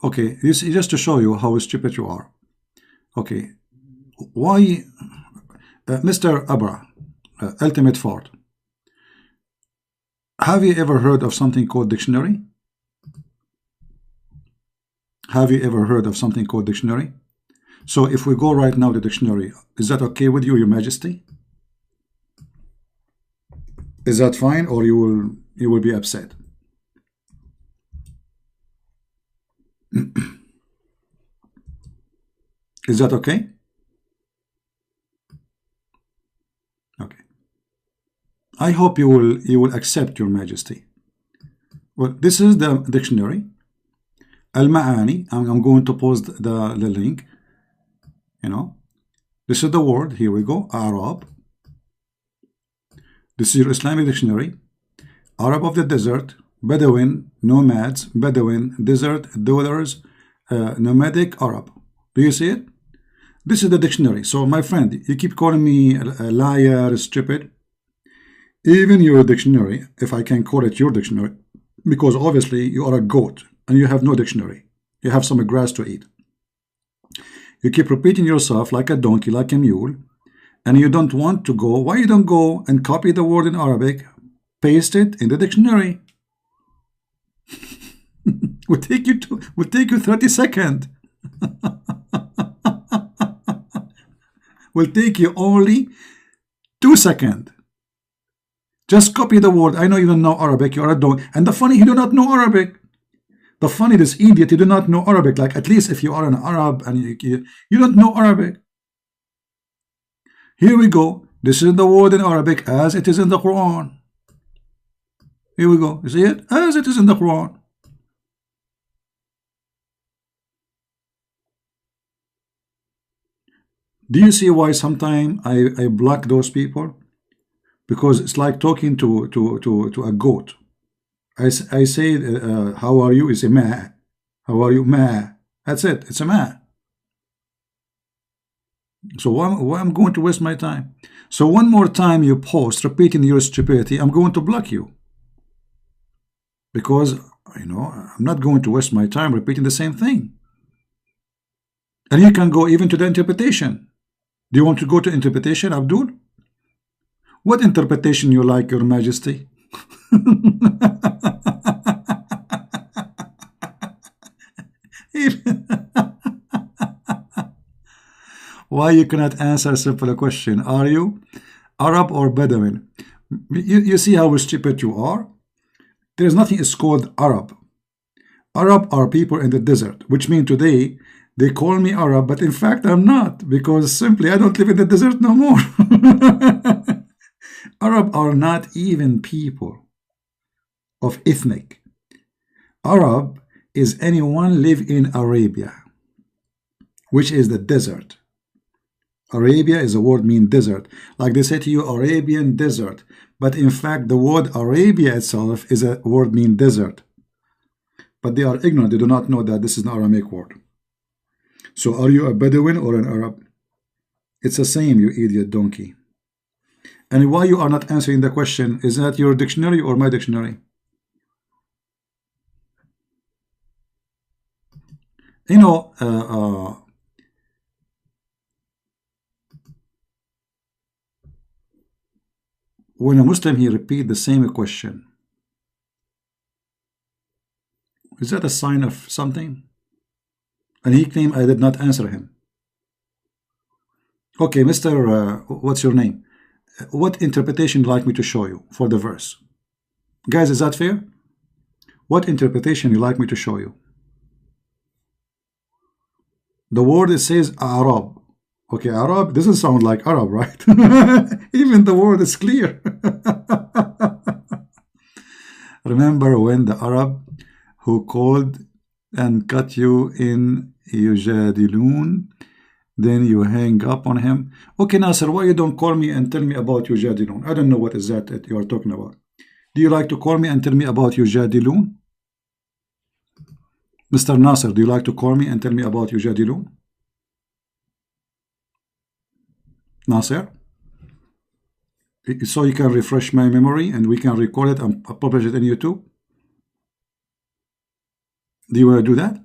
Okay, you see, just to show you how stupid you are. Okay, why, Mr. Abra, Ultimate Fort, have you ever heard of something called dictionary? Have you ever heard of something called dictionary? So if we go right now to dictionary, is that okay with you, Your Majesty? Is that fine, or you will be upset? Is that okay? Okay. I hope you will accept, Your Majesty. Well, this is the dictionary. Al-Ma'ani. I'm going to post the link. You know, this is the word. Here we go. Arab. This is your Islamic dictionary. Arab of the desert, Bedouin, nomads, Bedouin, desert dwellers, nomadic Arab. Do you see it? This is the dictionary. So, my friend, you keep calling me a liar, stupid. Even your dictionary, if I can call it your dictionary, because obviously you are a goat and you have no dictionary. You have some grass to eat. You keep repeating yourself like a donkey, like a mule, and you don't want to go. Why you don't go and copy the word in Arabic, paste it in the dictionary? Will take you 30 seconds. Will take you only 2 seconds. Just copy the word. I know you don't know Arabic. You are a donkey. And the funny, you do not know Arabic. The funny, this idiot, you do not know Arabic. Like, at least if you are an Arab and you don't know Arabic. Here we go. This is the word in Arabic as it is in the Quran. Here we go. You see it? As it is in the Quran. Do you see why sometimes I block those people? Because it's like talking to a goat. I say, how are you? You say, ma. How are you? Ma. That's it. It's a ma. So why I'm going to waste my time? So one more time you post repeating your stupidity, I'm going to block you. Because, you know, I'm not going to waste my time repeating the same thing. And you can go even to the interpretation. Do you want to go to interpretation, Abdul? What interpretation you like, Your Majesty? Why you cannot answer a simple question? Are you Arab or Bedouin? You see how stupid you are? There is nothing is called Arab. Arab are people in the desert, which means today they call me Arab, but in fact I'm not, because simply I don't live in the desert no more. Arab are not even people of ethnic. Arab is anyone live in Arabia, which is the desert. Arabia is a word mean desert. Like they say to you, Arabian desert. But in fact, the word Arabia itself is a word mean desert. But they are ignorant. They do not know that this is an Aramaic word. So are you a Bedouin or an Arab? It's the same, you idiot donkey. And why you are not answering the question, is that your dictionary or my dictionary? You know, when a Muslim, he repeat the same question, is that a sign of something? And he claimed I did not answer him. Okay, Mr. What's your name? What interpretation would you like me to show you for the verse? Guys, is that fair? What interpretation you like me to show you? The word, it says Arab. Okay, Arab doesn't sound like Arab, right? Even the word is clear. Remember when the Arab who called and cut you in yujadilun, then you hang up on him. Okay, Nasser, why you don't call me and tell me about yujadilun? I don't know what is that you are talking about. Do you like to call me and tell me about Yujadilun? Mr. Nasser, do you like to call me and tell me about Yujadilun? Nasser? So you can refresh my memory and we can record it and publish it in YouTube? Do you want to do that?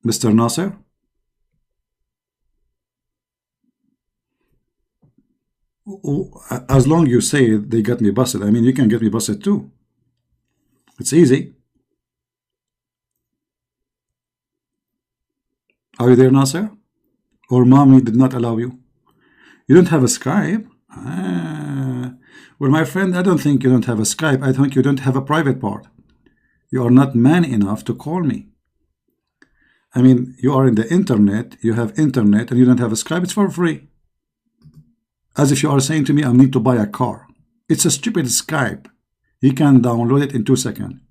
Mr. Nasser? As long as you say they got me busted, I mean, you can get me busted too. It's easy. Are you there, Nasser? Or mommy did not allow you? You don't have a Skype? Well, my friend, I don't think you don't have a Skype. I think you don't have a private part. You are not man enough to call me. I mean, you are in the internet, you have internet, and you don't have a Skype. It's for free. As if you are saying to me, I need to buy a car. It's a stupid Skype. You can download it in 2 seconds.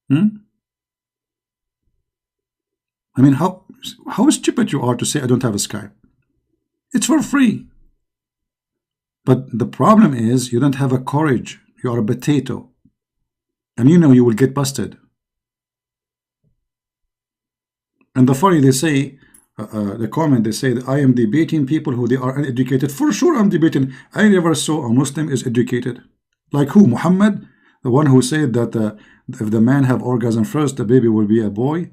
I mean, how stupid you are to say I don't have a Skype. It's for free. But the problem is you don't have a courage. You are a potato. And you know you will get busted. And the funny, they say, the comment, they say that I am debating people who they are uneducated. For sure I'm debating. I never saw a Muslim is educated. Like who? Muhammad? The one who said that if the man have orgasm first, the baby will be a boy?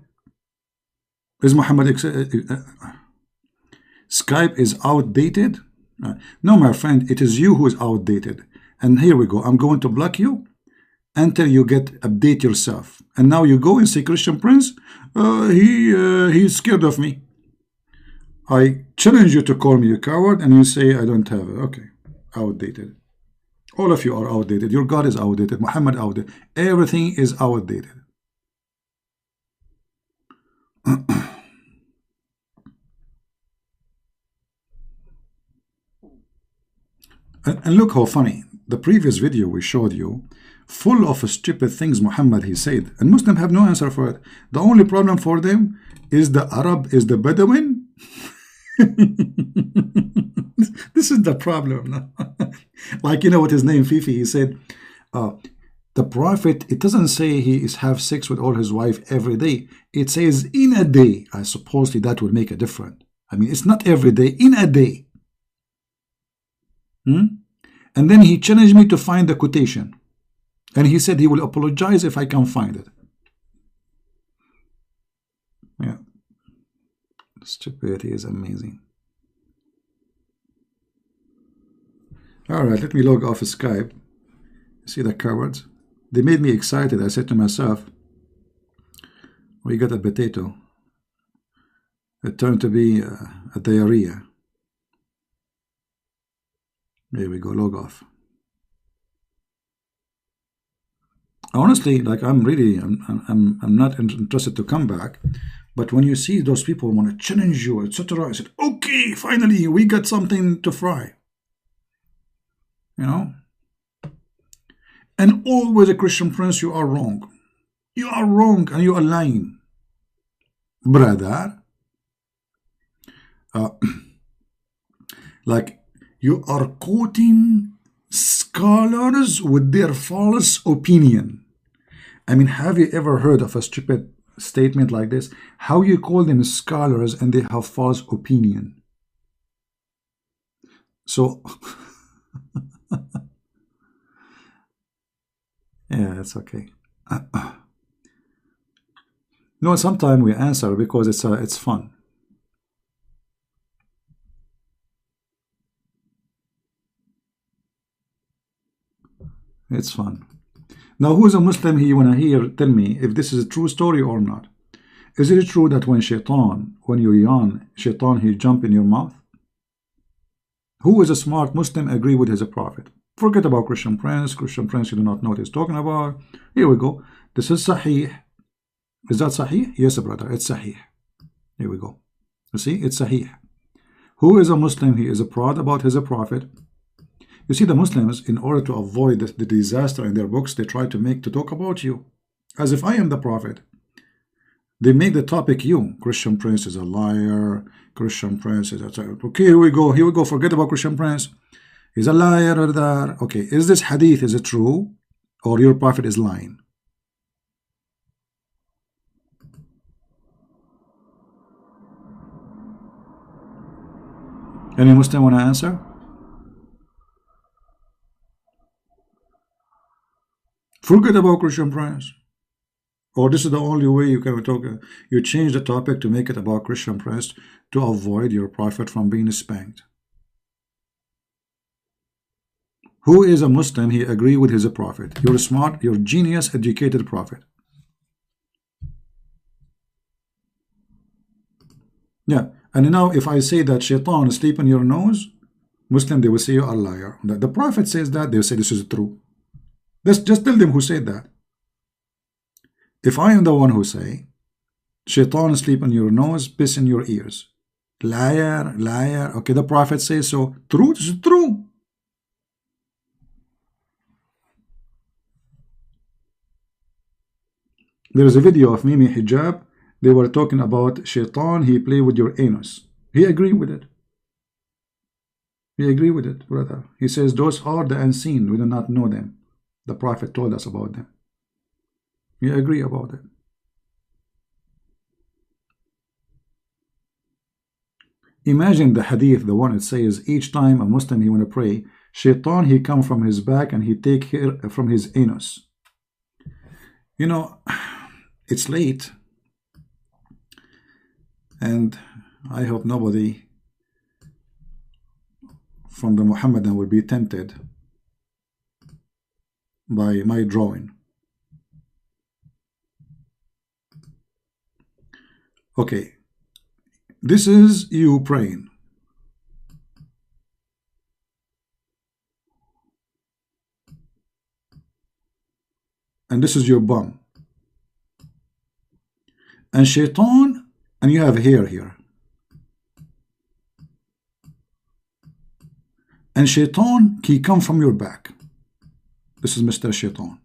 Is Muhammad... Skype is outdated? No, my friend, it is you who is outdated. And here we go. I'm going to block you until you update yourself. And now you go and say, Christian Prince, he's scared of me. I challenge you to call me a coward, and you say I don't have it. Okay, outdated. All of you are outdated. Your God is outdated. Muhammad outdated. Everything is outdated. And look how funny. The previous video we showed you, full of stupid things Muhammad he said, and Muslims have no answer for it. The only problem for them is the Arab, is the Bedouin. This is the problem. Like, you know what his name, Fifi, he said, the Prophet, it doesn't say he is have sex with all his wife every day. It says in a day. I suppose that will make a difference. I mean, it's not every day, in a day. And then he challenged me to find the quotation. And he said he will apologize if I can find it. Yeah. Stupidity is amazing. Alright, let me log off Skype. See the cowards? They made me excited. I said to myself, we got a potato. It turned to be a diarrhea. There we go, log off. Honestly, like I'm not interested to come back, but when you see those people want to challenge you, etc., I said, okay, finally we got something to fry. You know? And always a Christian Prince, you are wrong. You are wrong and you are lying. Brother. Like, you are quoting scholars with their false opinion. I mean, have you ever heard of a stupid statement like this? How you call them scholars and they have false opinion? So, yeah, it's okay. No, sometimes we answer because it's fun. It's fun. Now, who is a Muslim here you want to hear? Tell me if this is a true story or not. Is it true that when you yawn, shaitan, he jump in your mouth? Who is a smart Muslim agree with his prophet? Forget about Christian Prince. Christian Prince, you do not know what he's talking about. Here we go. This is Sahih. Is that Sahih? Yes, brother, it's Sahih. Here we go. You see, it's Sahih. Who is a Muslim? He is proud about his prophet. You see, the Muslims, in order to avoid the disaster in their books, they try to talk about you as if I am the prophet. They make the topic you. Christian Prince is a liar. Christian Prince is a... Okay, here we go. Here we go. Forget about Christian Prince. He's a liar or that. Okay, is this hadith, is it true? Or your prophet is lying? Any Muslim want to answer? Forget about Christian Prince. Or this is the only way you can talk. You change the topic to make it about Christian Prince to avoid your prophet from being spanked. Who is a Muslim? He agree with his prophet. You're smart, you're genius, educated prophet. Yeah, and now if I say that shaitan is sleep in your nose, Muslim, they will say you are a liar. The prophet says that, they will say this is true. Just tell them who said that. If I am the one who say, shaitan sleep in your nose, piss in your ears. Liar, liar. Okay, the prophet says so. True, this is true. There is a video of Mimi Hijab. They were talking about shaitan, he play with your anus. He agreed with it. He agreed with it, brother. He says those are the unseen. We do not know them. The prophet told us about them. We agree about it. Imagine the hadith, the one that says each time a Muslim he want to pray, shaitan he come from his back and he take hair from his anus. You know, it's late, and I hope nobody from the Muhammadan will be tempted by my drawing. Okay, this is you praying. And this is your bum. And shaitan, and you have hair here. And shaitan, he come from your back. This is Mr. Shaitan.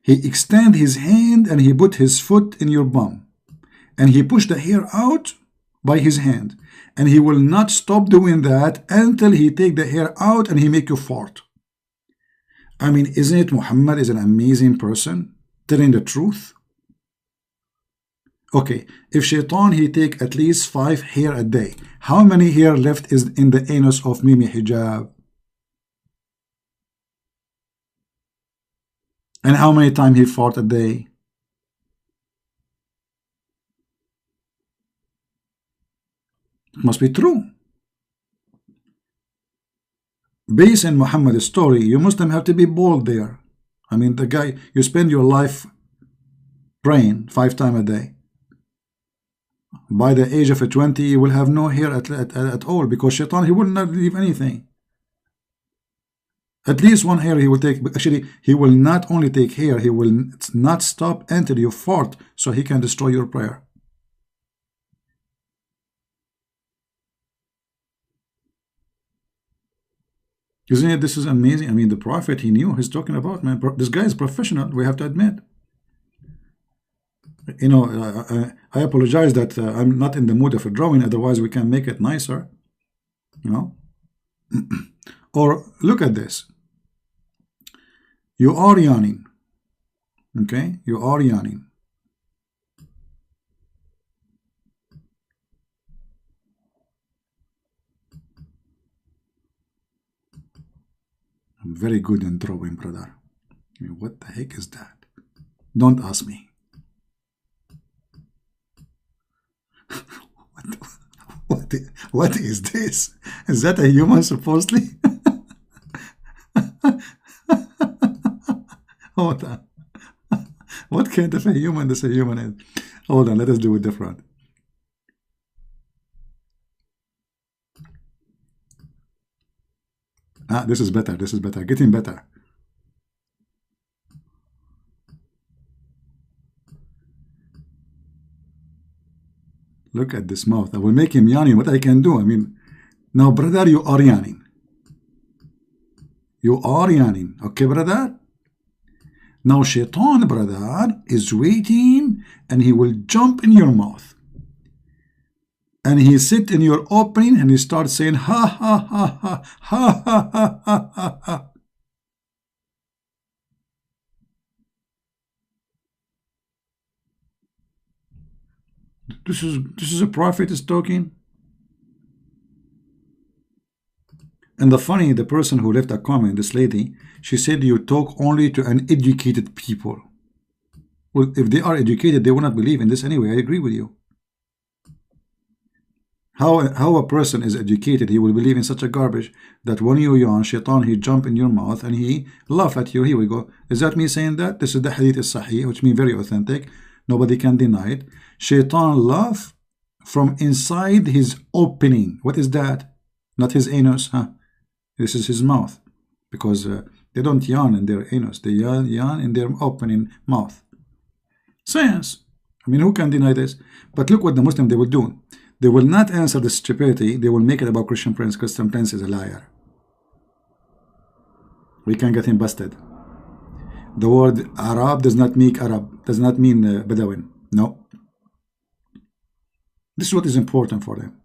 He extend his hand and he put his foot in your bum. And he push the hair out by his hand. And he will not stop doing that until he take the hair out and he make you fart. I mean, isn't it Muhammad is an amazing person telling the truth? Okay, if shaitan he take at least 5 hair a day, how many hair left is in the anus of Mimi Hijab? And how many times he fart a day? It must be true. Based on Muhammad's story, you Muslim have to be bold there. I mean, the guy, you spend your life praying 5 times a day. By the age of 20, you will have no hair at all, because shaitan, he will not leave anything. At least 1 hair he will take. Actually, he will not only take hair, he will not stop until you fart, so he can destroy your prayer. Isn't it? This is amazing. I mean, the prophet, he knew he's talking about, man. This guy is professional, we have to admit. You know, I apologize that I'm not in the mood of a drawing, otherwise we can make it nicer. You know? Or look at this. You are yawning. Okay? You are yawning. I'm very good in drawing, brother. I mean, what the heck is that? Don't ask me. What is this? Is that a human supposedly? Hold on. What kind of a human this a human is? Hold on, let us do it different. Ah, this is better. This is better. Getting better. Look at this mouth. I will make him yawning. What I can do? I mean, now, brother, you are yawning. You are yawning. Okay, brother? Now Shaitan, brother, is waiting, and he will jump in your mouth. And he sit in your opening, and he starts saying, ha, ha, ha, ha, ha, ha, ha, ha, ha, ha. This is a prophet is talking. And the person who left a comment, this lady, she said you talk only to uneducated people. Well, if they are educated, they will not believe in this anyway. I agree with you. How a person is educated, he will believe in such a garbage that when you yawn, Shaitan, he jump in your mouth and he laugh at you. Here we go. Is that me saying that? This is the hadith is sahih, which means very authentic. Nobody can deny it. Shaitan laugh from inside his opening. What is that? Not his anus, huh? This is his mouth. Because they don't yawn in their anus. They yawn in their opening mouth. Science. I mean, who can deny this? But look what the Muslim they will do. They will not answer the stupidity. They will make it about Christian Prince. Christian Prince is a liar. We can get him busted. The word Arab does not mean Arab. Does not mean Bedouin. No. This is what is important for them.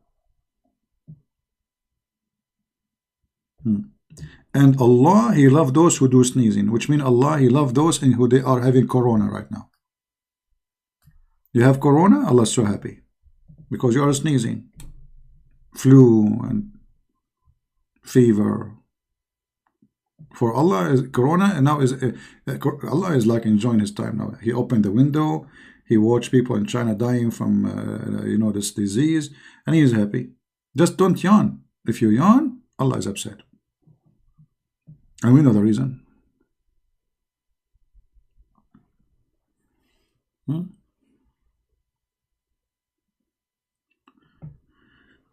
And Allah, He loves those who do sneezing, which means Allah, He loves those in who they are having corona right now. You have corona, Allah is so happy. Because you are sneezing, flu and fever. For Allah, is Corona, and now is Allah is like enjoying His time now. He opened the window, He watched people in China dying from this disease, and He is happy. Just don't yawn. If you yawn, Allah is upset, and we know the reason.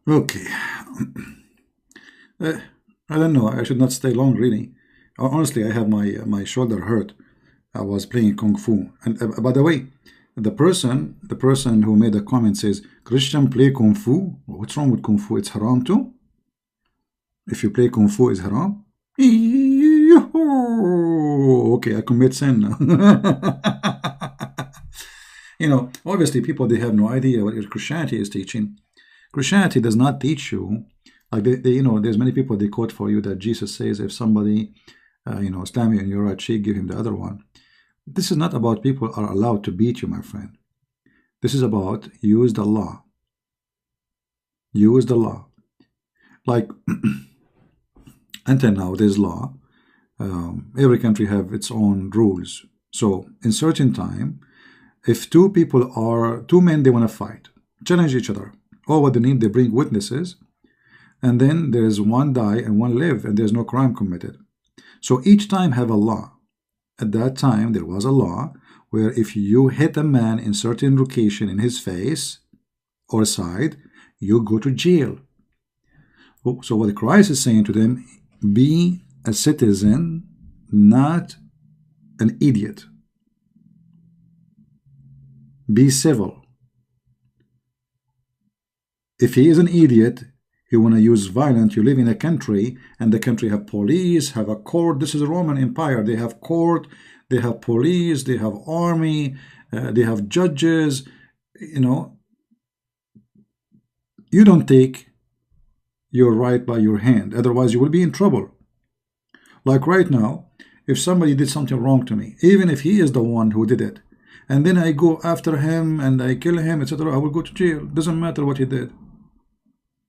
Okay. I don't know. I should not stay long, really. Honestly, I have my shoulder hurt. I was playing Kung Fu. And by the way, the person who made the comment says, Christian play Kung Fu? What's wrong with Kung Fu? It's haram too? If you play Kung Fu, is haram? Okay, I commit sin now. Obviously people, they have no idea what Christianity is teaching. Christianity does not teach you, like there's many people they quote for you that Jesus says if somebody, slam you in your right cheek, give him the other one. This is not about people are allowed to beat you, my friend. This is about use the law. Use the law. Like until now, there's law. Every country have its own rules. So in certain time, if two men, they want to fight, challenge each other. All what they need, they bring witnesses, and then there's one die and one live, and there's no crime committed. So each time have a law. At that time, there was a law where if you hit a man in certain location in his face or side, you go to jail. So what Christ is saying to them, be a citizen, not an idiot. Be civil. If he is an idiot, he want to use violence. You live in a country, and the country have police, have a court. This is a Roman Empire. They have court, they have police, they have army, they have judges. You don't take your right by your hand. Otherwise, you will be in trouble. Like right now, if somebody did something wrong to me, even if he is the one who did it, and then I go after him and I kill him, etc., I will go to jail. Doesn't matter what he did.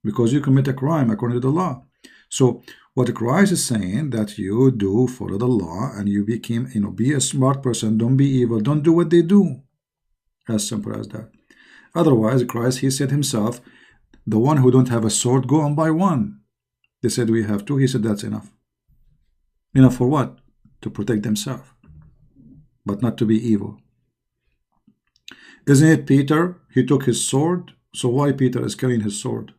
Because you commit a crime according to the law. So what Christ is saying, that you do follow the law, and you became, be a smart person. Don't be evil. Don't do what they do. As simple as that. Otherwise, Christ, he said himself, the one who don't have a sword, go and buy one. They said we have two. He said that's enough. Enough for what? To protect themselves, but not to be evil. Isn't it Peter? He took his sword. So why Peter is carrying his sword?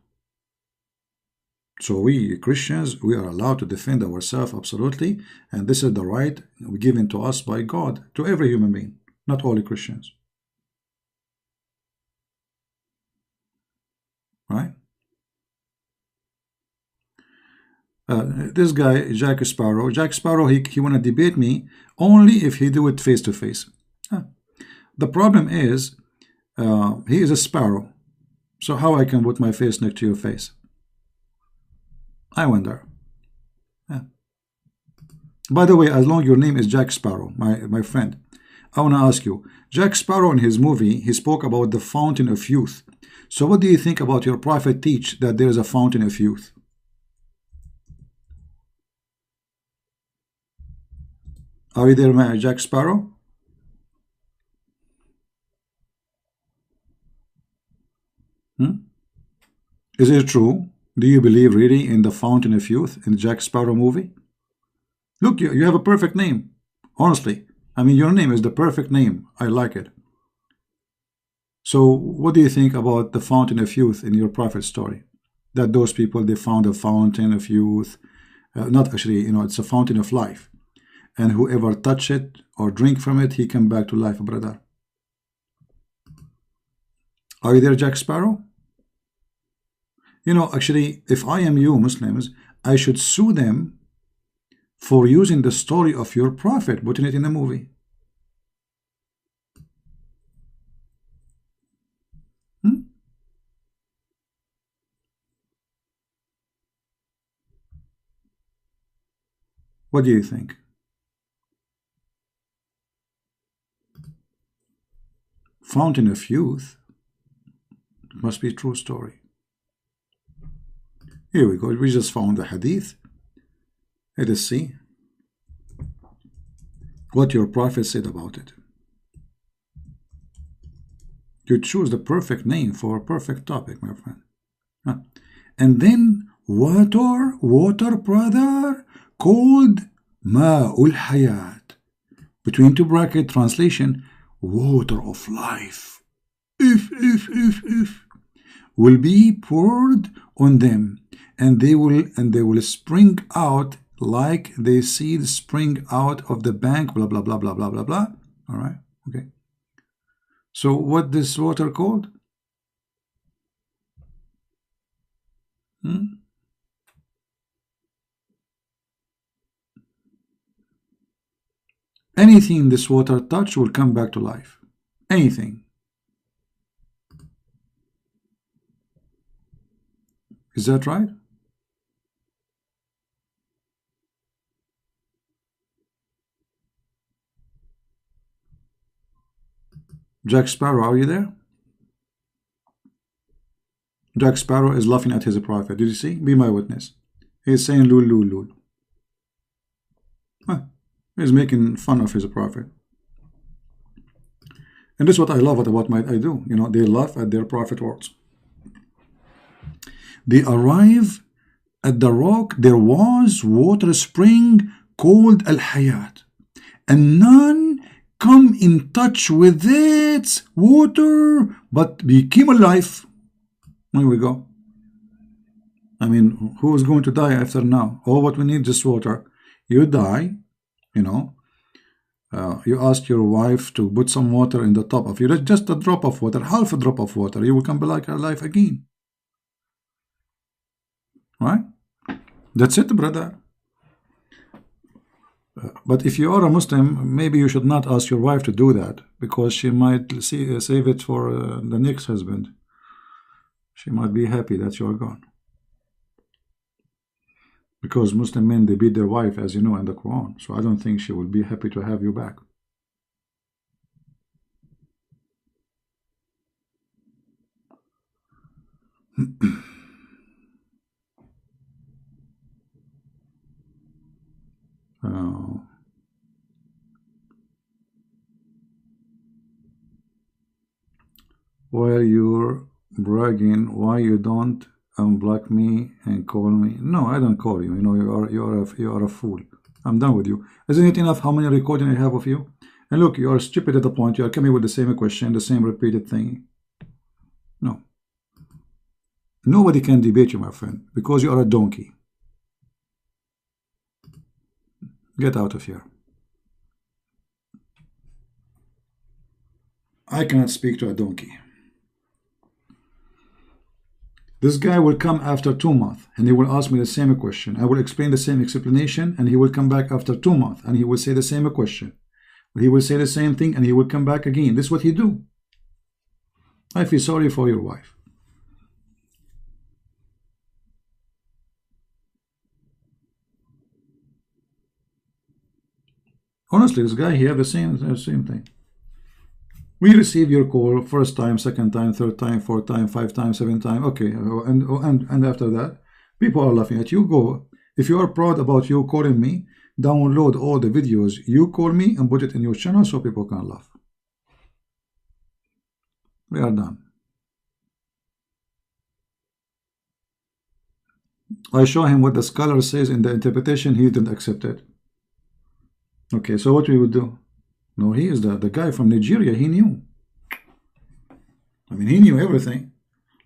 So we Christians, we are allowed to defend ourselves, absolutely, and this is the right given to us by God, to every human being, not only Christians. Right? This guy, Jack Sparrow, he want to debate me only if he do it face to face. The problem is, he is a sparrow. So how I can put my face next to your face? I wonder. By the way, as long as your name is Jack Sparrow, my friend, I want to ask you, Jack Sparrow in his movie, he spoke about the fountain of youth. So what do you think about your prophet teach that there is a fountain of youth? Are you there, my Jack Sparrow? Is it true? Do you believe really in the fountain of youth in the Jack Sparrow movie? Look, you have a perfect name. Honestly, I mean, your name is the perfect name. I like it. So what do you think about the fountain of youth in your prophet story? That those people, they found a fountain of youth. Not actually, it's a fountain of life. And whoever touch it or drink from it, he come back to life, brother. Are you there, Jack Sparrow? Actually, if I am you, Muslims, I should sue them for using the story of your prophet, putting it in a movie. What do you think? Fountain of youth? It must be a true story. Here we go. We just found the hadith. Let us see what your prophet said about it. You choose the perfect name for a perfect topic, my friend. And then water, brother, called Ma'ul Hayat. Between two bracket translation, water of life. If will be poured on them, and they will spring out like the seeds spring out of the bank, blah blah blah blah blah blah blah. All right, okay. So what this water called? Anything this water touch will come back to life. Anything. Is that right? Jack Sparrow, are you there? Jack Sparrow is laughing at his prophet. Did you see? Be my witness. He's saying lul lul lul. He's making fun of his prophet. And this is what I love about what I do. They laugh at their prophet words. They arrive at the rock. There was water spring called Al-Hayat, and none come in touch with its water but became alive. Here we go. I mean, who is going to die after now? Oh, what we need is water. You die, you ask your wife to put some water in the top of you, just a drop of water, half a drop of water, you will come back alive again. Right? That's it, brother. But if you are a Muslim, maybe you should not ask your wife to do that, because she might save it for the next husband. She might be happy that you are gone. Because Muslim men, they beat their wife, as you know, in the Quran. So I don't think she will be happy to have you back. While you're bragging, why you don't unblock me and call me? No, I don't call you. You are a fool. I'm done with you. Isn't it enough how many recordings I have of you? And look, you are stupid at the point. You are coming with the same question, the same repeated thing. No. Nobody can debate you, my friend, because you are a donkey. Get out of here. I cannot speak to a donkey. This guy will come after 2 months and he will ask me the same question. I will explain the same explanation and he will come back after 2 months and he will say the same question. He will say the same thing and he will come back again. This is what he do. I feel sorry for your wife. Honestly, this guy here, the same thing. We receive your call first time, second time, third time, fourth time, 5 times, 7 times. Okay, and after that, people are laughing at you. Go. If you are proud about you calling me, download all the videos you call me and put it in your channel so people can laugh. We are done. I show him what the scholar says in the interpretation. He didn't accept it. Okay, so what we would do? No, he is the guy from Nigeria. He knew. I mean, he knew everything.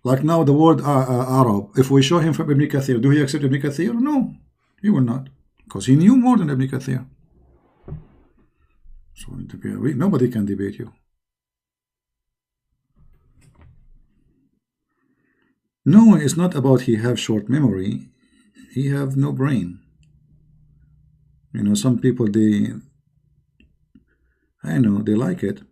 Like now the word Arab. If we show him from Ibn Kathir, do he accept Ibn Kathir? No, he will not. Because he knew more than Ibn Kathir. So nobody can debate you. No, it's not about he have short memory. He have no brain. You know, some people, I know, they like it.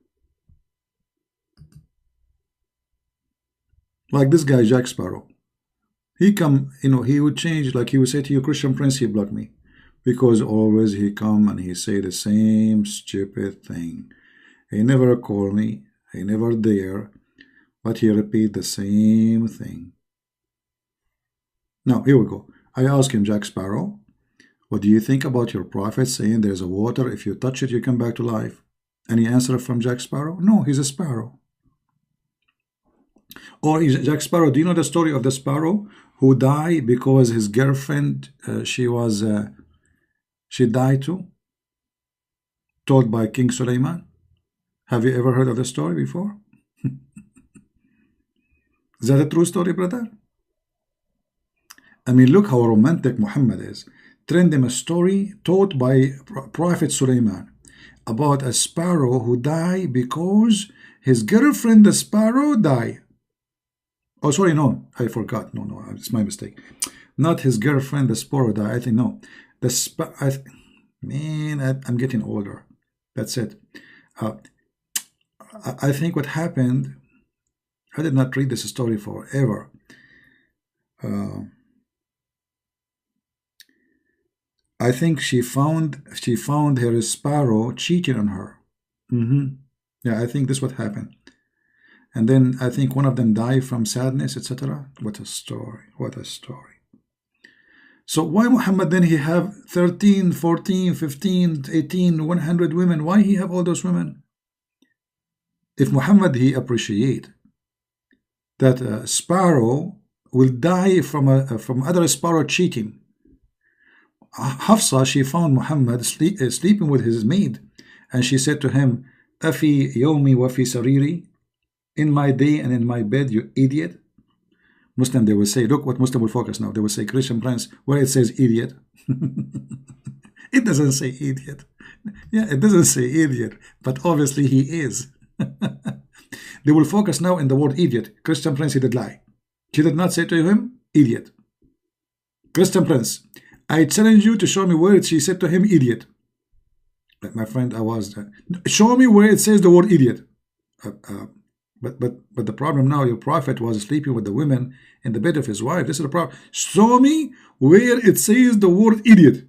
Like this guy, Jack Sparrow. He come, you know, he would change, like he would say to you, Christian Prince, he blocked me. Because always he come and he say the same stupid thing. He never call me, he never dare, but he repeat the same thing. Now, here we go. I ask him, Jack Sparrow, what do you think about your prophet saying there's a water, if you touch it, you come back to life? Any answer from Jack Sparrow? No, he's a sparrow. Or Jack Sparrow, do you know the story of the sparrow who died because his girlfriend, she died too? Told by King Suleiman. Have you ever heard of the story before? Is that a true story, brother? I mean, look how romantic Muhammad is. Trend him a story told by Prophet Suleiman about a sparrow who died because his girlfriend, the sparrow, died. Oh, sorry, no, I forgot. No, it's my mistake. Not his girlfriend, the sparrow died. I think, no. I'm getting older. That's it. I think what happened, I did not read this story forever. I think she found her sparrow cheating on her. Yeah, I think this is what happened. And then I think one of them died from sadness, etc. What a story. What a story. So why Muhammad then he have 13, 14, 15, 18, 100 women? Why he have all those women? If Muhammad he appreciate that a sparrow will die from other sparrow cheating. Hafsa, she found Muhammad sleeping with his maid, and she said to him, Afi yomi wa fi sariri, in my day and in my bed, you idiot. Muslim, they will say, look what Muslim will focus now. They will say, Christian Prince, where it says idiot. It doesn't say idiot. Yeah, it doesn't say idiot, but obviously he is. They will focus now in the word idiot. Christian Prince, he did lie. She did not say to him, idiot. Christian Prince, I challenge you to show me where she said to him, idiot. My friend, show me where it says the word idiot. But the problem now, your prophet was sleeping with the women in the bed of his wife. This is the problem. Show me where it says the word idiot.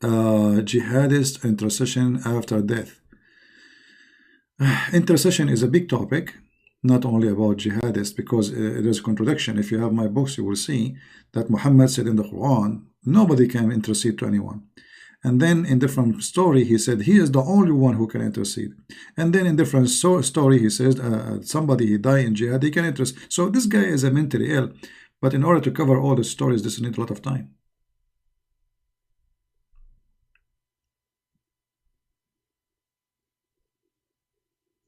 Jihadist intercession after death. Intercession is a big topic, not only about jihadists, because it is a contradiction. If you have my books, you will see that Muhammad said in the Quran, nobody can intercede to anyone. And then in different story, he said, he is the only one who can intercede. And then in different story, he says, somebody, he died in jihad, he can intercede. So this guy is a mentally ill. But in order to cover all the stories, this needs a lot of time.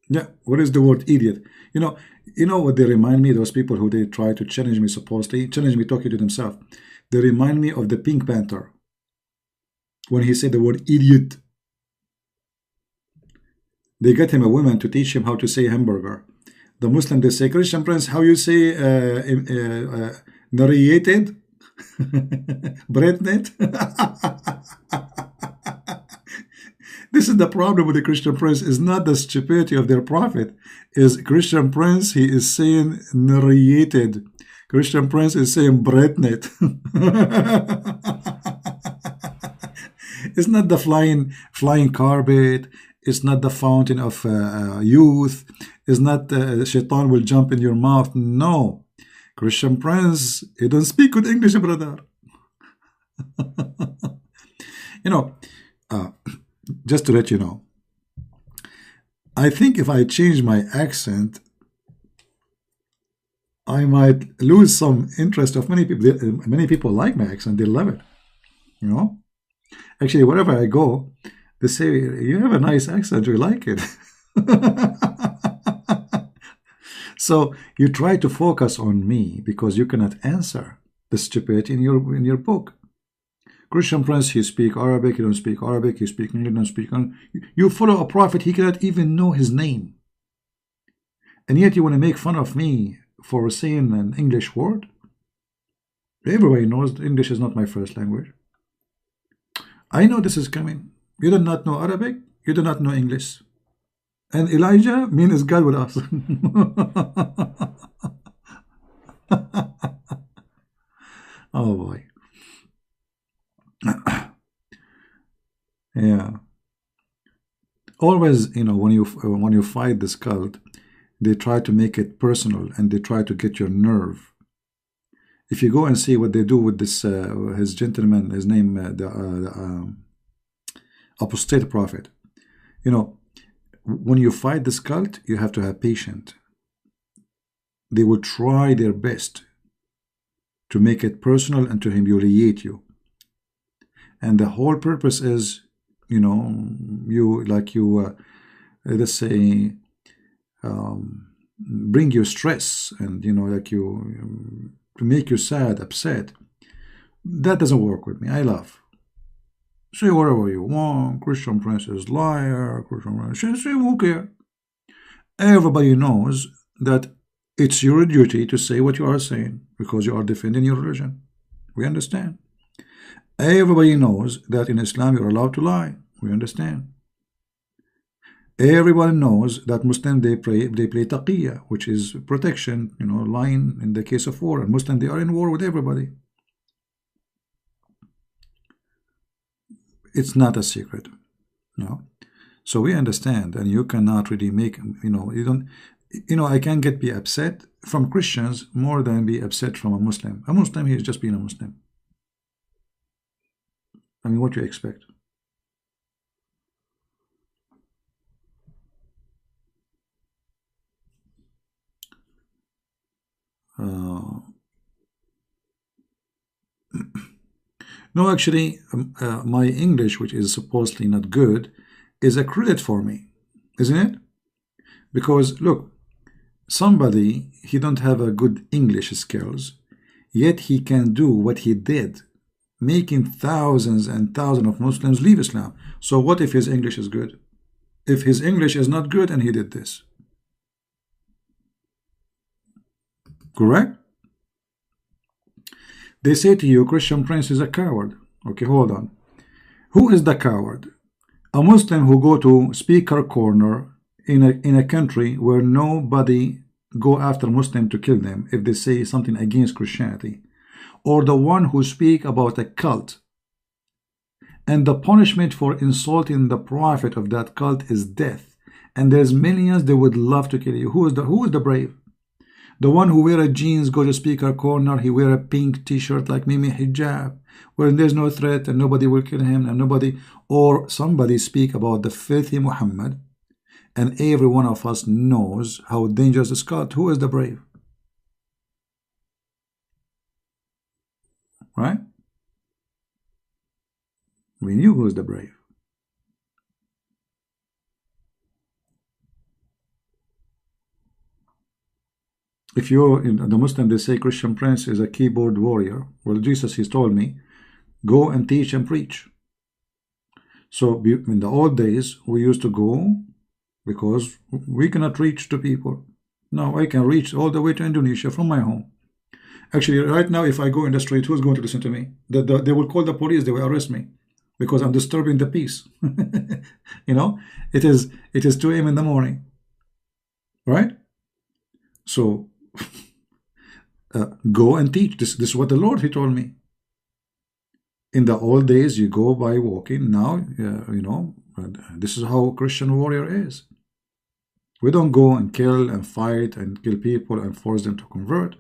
Yeah, what is the word idiot? You know what they remind me, those people who they try to challenge me, supposedly, challenge me talking to themselves. They remind me of the Pink Panther. When he said the word idiot. They get him a woman to teach him how to say hamburger. The Muslim, they say, Christian Prince, how you say narrated? Breadnet? This is the problem with the Christian Prince. Is not the stupidity of their prophet. Is Christian Prince, he is saying narrated. Christian Prince is saying breadnet. It's not the flying carpet. It's not the fountain of youth. It's not shaitan will jump in your mouth. No. Christian Prince, he don't speak good English, brother. You know, just to let you know, I think if I change my accent, I might lose some interest of many people. Many people like my accent. They love it. You know? Actually, wherever I go, they say, you have a nice accent. We like it. So you try to focus on me because you cannot answer the stupidity in your book. Christian Prince, you speak Arabic, you don't speak Arabic, you speak English, you don't speak English. You follow a prophet, he cannot even know his name. And yet you want to make fun of me for saying an English word? Everybody knows English is not my first language. I know this is coming. You do not know Arabic, you do not know English. And Elijah means God with us. Oh boy. Yeah. Always, you know, when you fight this cult, they try to make it personal and they try to get your nerve. If you go and see what they do with this, his gentleman, his name, the Apostate Prophet, you know, when you fight this cult, you have to have patience. They will try their best to make it personal and to humiliate you. And the whole purpose is, you know, let's say, bring you stress and, you know, like you, to make you sad, upset. That doesn't work with me. I laugh. Say whatever you want. Christian Prince is liar. Christian Prince. Say who cares? Everybody knows that it's your duty to say what you are saying because you are defending your religion. We understand. Everybody knows that in Islam you're allowed to lie. We understand. Everyone knows that Muslims they play taqiyya, which is protection, you know, lying in the case of war. And Muslims, they are in war with everybody. It's not a secret, no. So we understand, and you cannot really make, you know, you don't, you know, I can be upset from Christians more than be upset from a Muslim. A Muslim, he is just being a Muslim. I mean, what do you expect? No, actually, my English, which is supposedly not good, is a credit for me, isn't it? Because, look, somebody, he don't have a good English skills, yet he can do what he did, making thousands and thousands of Muslims leave Islam. So what if his English is good? If his English is not good and he did this? Correct? They say to you, Christian Prince is a coward. Okay, hold on. Who is the coward? A Muslim who go to speaker corner in a country where nobody go after Muslim to kill them if they say something against Christianity, or the one who speak about a cult, and the punishment for insulting the prophet of that cult is death, and there's millions that would love to kill you. Who is the brave? The one who wear a jeans, go to speaker corner, he wear a pink t-shirt like Mimi hijab, where there's no threat and nobody will kill him, and nobody, or somebody speak about the filthy Muhammad, and every one of us knows how dangerous this cult. Who is the brave? Right? We knew who is the brave. If you're in the Muslim, they say Christian Prince is a keyboard warrior. Well, Jesus, he's told me, go and teach and preach. So in the old days, we used to go because we cannot reach to people. Now I can reach all the way to Indonesia from my home. Actually, right now, if I go in the street, who's going to listen to me? They will call the police. They will arrest me because I'm disturbing the peace. You know, it is 2 a.m. in the morning, right? So go and teach. This is what the Lord, He told me. In the old days, you go by walking. Now, you know, this is how a Christian warrior is. We don't go and kill and fight and kill people and force them to convert.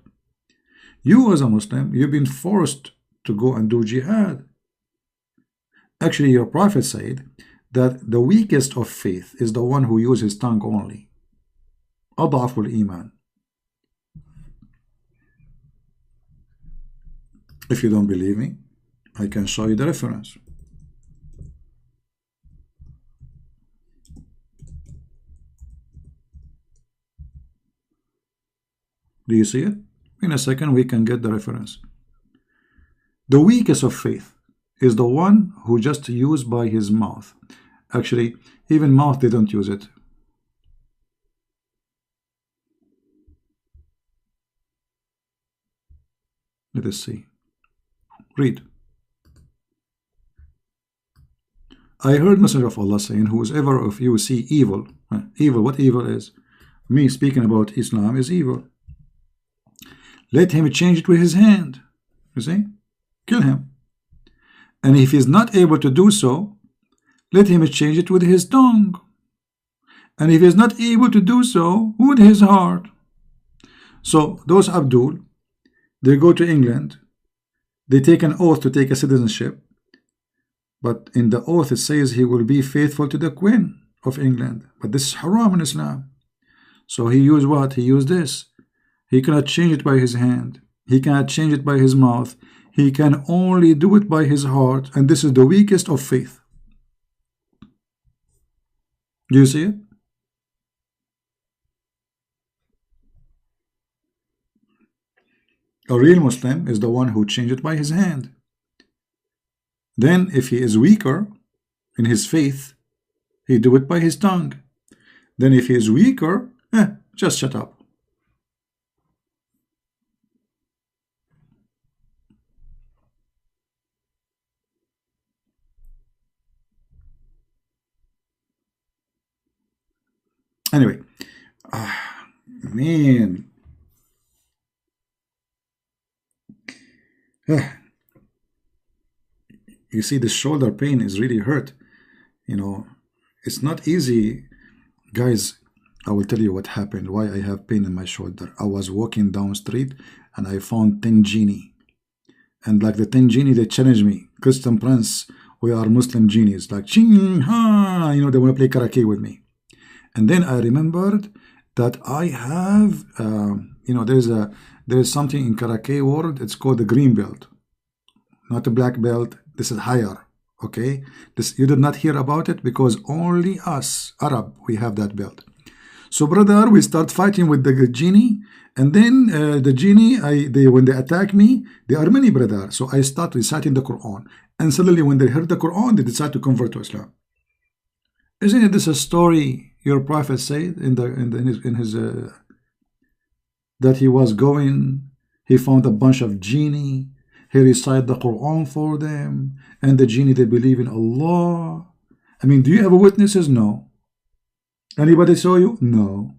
You as a Muslim, you've been forced to go and do jihad. Actually, your Prophet said that the weakest of faith is the one who uses his tongue only. أضعف الإيمان. If you don't believe me, I can show you the reference. Do you see it? In a second, we can get the reference. The weakest of faith is the one who just used by his mouth. Actually, even mouth, they don't use it. Let us see. Read. I heard Messenger of Allah saying, whoever of you see evil, evil, what evil is? Me speaking about Islam is evil. Let him change it with his hand. You see? Kill him. And if he is not able to do so, let him change it with his tongue. And if he is not able to do so, with his heart. So those Abdul, they go to England, they take an oath to take a citizenship, but in the oath it says he will be faithful to the Queen of England. But this is haram in Islam. So he used what? He used this. He cannot change it by his hand. He cannot change it by his mouth. He can only do it by his heart. And this is the weakest of faith. Do you see it? A real Muslim is the one who changed it by his hand. Then if he is weaker in his faith, he do it by his tongue. Then if he is weaker, just shut up. Anyway, man, you see, the shoulder pain is really hurt. You know, it's not easy, guys. I will tell you what happened, why I have pain in my shoulder. I was walking down street and I found 10 genie, and like the 10 genie, they challenged me. Christian Prince, we are Muslim genies, like ching ha, you know, they want to play karaoke with me. And then I remembered that I have, you know, there is something in karaoke world. It's called the green belt, not a black belt. This is higher. Okay, this you did not hear about it because only us Arab we have that belt. So brother, we start fighting with the genie, and then the genie, when they attack me, they are many, brother. So I start reciting the Quran, and suddenly when they heard the Quran, they decide to convert to Islam. Isn't it this a story your Prophet said in his that he was going, he found a bunch of genie, he recited the Quran for them, and the genie, they believe in Allah. I mean, do you have witnesses? No. Anybody saw you? No.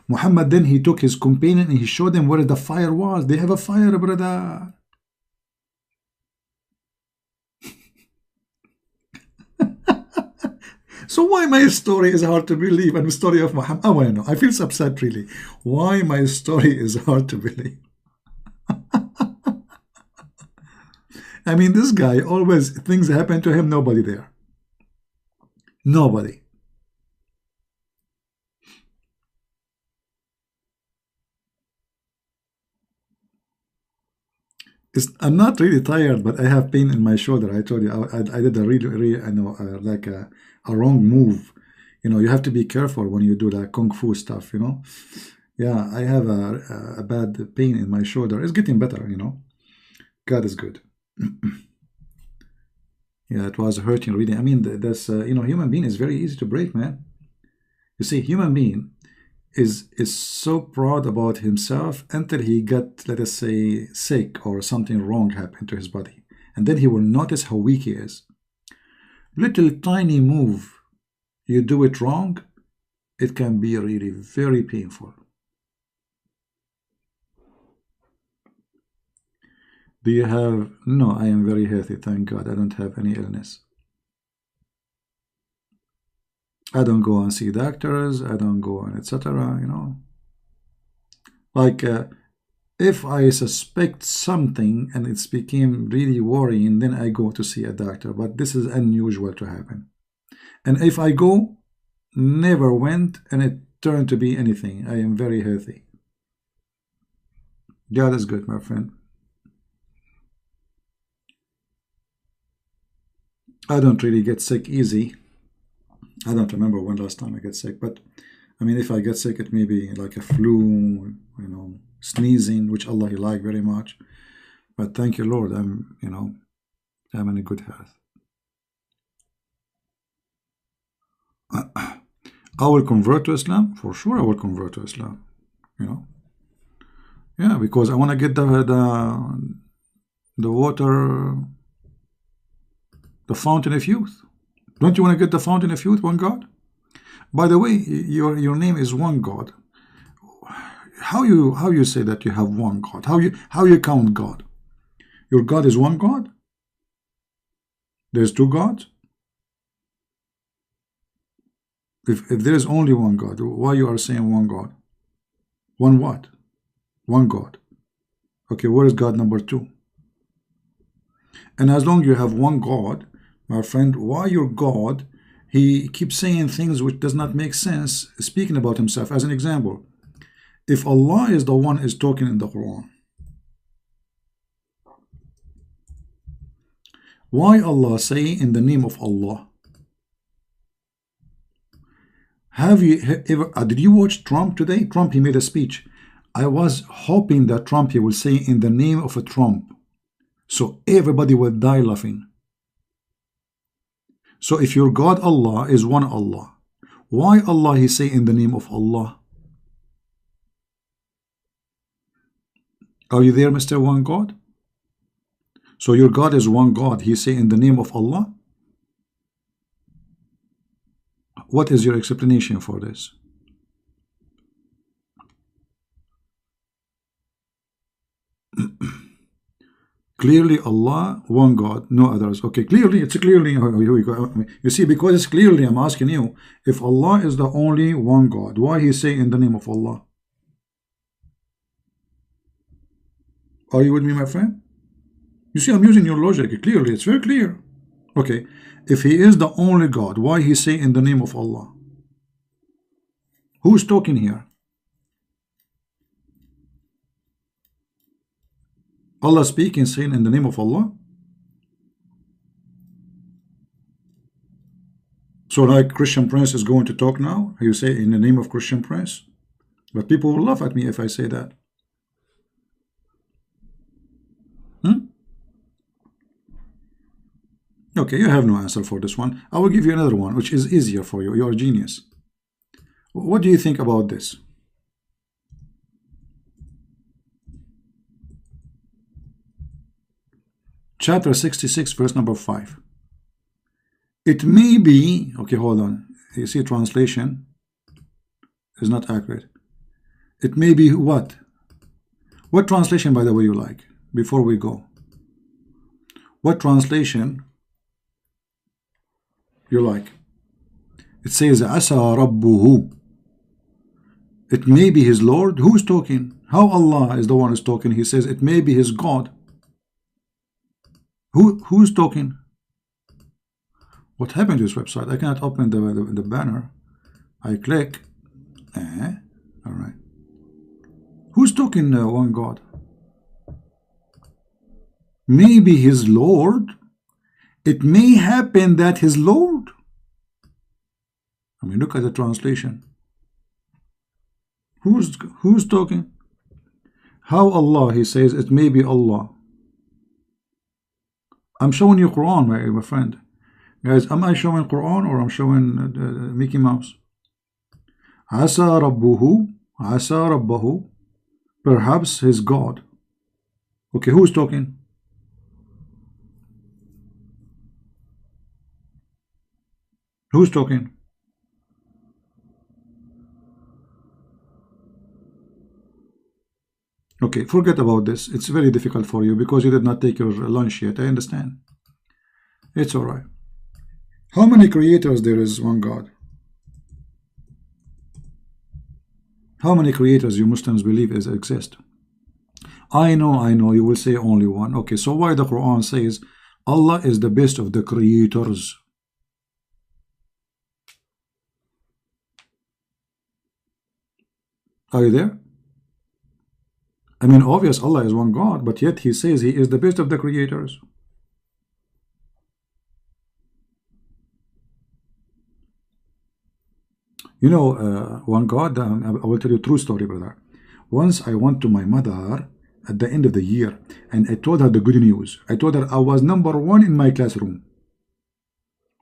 Muhammad, then he took his companion and he showed them where the fire was. They have a fire, brother. So why my story is hard to believe and the story of Muhammad? I want to know. I feel upset really. Why my story is hard to believe? I mean, this guy always, things happen to him, nobody there. Nobody. I'm not really tired, but I have pain in my shoulder. I told you, I did a really, I know, like a wrong move. You know, you have to be careful when you do that kung fu stuff, you know. Yeah, I have a bad pain in my shoulder. It's getting better, you know. God is good. Yeah, it was hurting really. I mean, that's, you know, human being is very easy to break, man. You see, human being is so proud about himself until he got, let us say, sick or something wrong happened to his body. And then he will notice how weak he is. Little tiny move, you do it wrong, it can be really very painful. Do you have... No, I am very healthy, thank God. I don't have any illness. I don't go and see doctors, I don't go and etc., you know. Like, if I suspect something and it's became really worrying, then I go to see a doctor. But this is unusual to happen. And if I go, never went, and it turned to be anything. I am very healthy. God is good, my friend. I don't really get sick easy. I don't remember when last time I get sick, but I mean, if I get sick, it may be like a flu, you know, sneezing, which Allah He like very much. But thank you, Lord, I'm, you know, I'm in a good health. I will convert to Islam, for sure. I will convert to Islam, you know. Yeah, because I want to get the water, the fountain of youth. Don't you want to get the fountain of youth, one God? By the way, your name is one God. How you say that you have one God? How you count God? Your God is one God? There's two gods? If there is only one God, why you are saying one God? One what? One God. Okay, where is God number two? And as long as you have one God, my friend, why your God, he keeps saying things which does not make sense, speaking about himself. As an example, if Allah is the one is talking in the Quran, why Allah say in the name of Allah? Have you ever, did you watch Trump today? Trump, he made a speech. I was hoping that Trump, he will say in the name of a Trump. So everybody will die laughing. So if your God Allah is one Allah, why Allah he say in the name of Allah? Are you there, Mr. One God? So your God is one God, he say in the name of Allah? What is your explanation for this? Clearly Allah, one God, no others. Okay, clearly, it's clearly, here we go. You see, because it's clearly, I'm asking you, if Allah is the only one God, why he say in the name of Allah? Are you with me, my friend? You see, I'm using your logic. Clearly, it's very clear. Okay, if he is the only God, why he say in the name of Allah? Who's talking here? Allah speaking, saying in the name of Allah. So like Christian Prince is going to talk now, you say in the name of Christian Prince, but people will laugh at me if I say that. Okay, you have no answer for this one. I will give you another one, which is easier for you. You are a genius. What do you think about this? Chapter 66, verse number 5. It may be, okay, hold on. You see, translation is not accurate. It may be what? What translation, by the way, you like? Before we go, what translation you like? It says, Asa Rabbuhu. It may be his Lord. Who's talking? How Allah is the one who's talking? He says, it may be his God. Who's talking? What happened to this website? I cannot open the banner. I click. All right. Who's talking? One God. Maybe his Lord. It may happen that his Lord. I mean, look at the translation. Who's talking? How Allah? He says it may be Allah. I'm showing you Quran, my friend. Guys, am I showing Quran or I'm showing Mickey Mouse? Asa Rabbuhu, Asa Rabbahu, perhaps his God. Okay, who's talking? Who's talking? Okay, forget about this. It's very difficult for you because you did not take your lunch yet. I understand. It's all right. How many creators there is one God? How many creators you Muslims believe exist? I know, you will say only one. Okay, so why the Quran says Allah is the best of the creators? Are you there? I mean, obvious Allah is one God, but yet he says he is the best of the creators. You know, one God, I will tell you a true story, brother. Once I went to my mother at the end of the year and I told her the good news. I told her I was #1 in my classroom.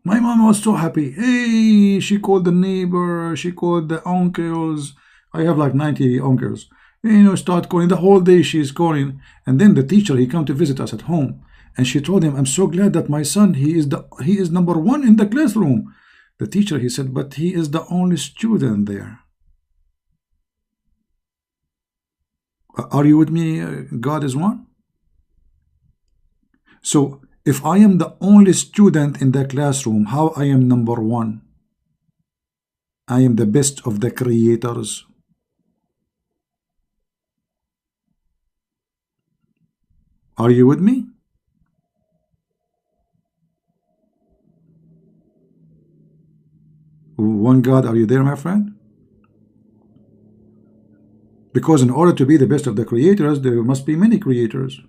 My mom was so happy. Hey, she called the neighbor, she called the uncles. I have like 90 uncles. You know, start calling. The whole day she's calling. And then the teacher, he come to visit us at home. And she told him, I'm so glad that my son, he is #1 in the classroom. The teacher, he said, but he is the only student there. Are you with me? God is one. So if I am the only student in the classroom, how I am #1? I am the best of the creators. Are you with me? One God, are you there, my friend? Because in order to be the best of the creators, there must be many creators.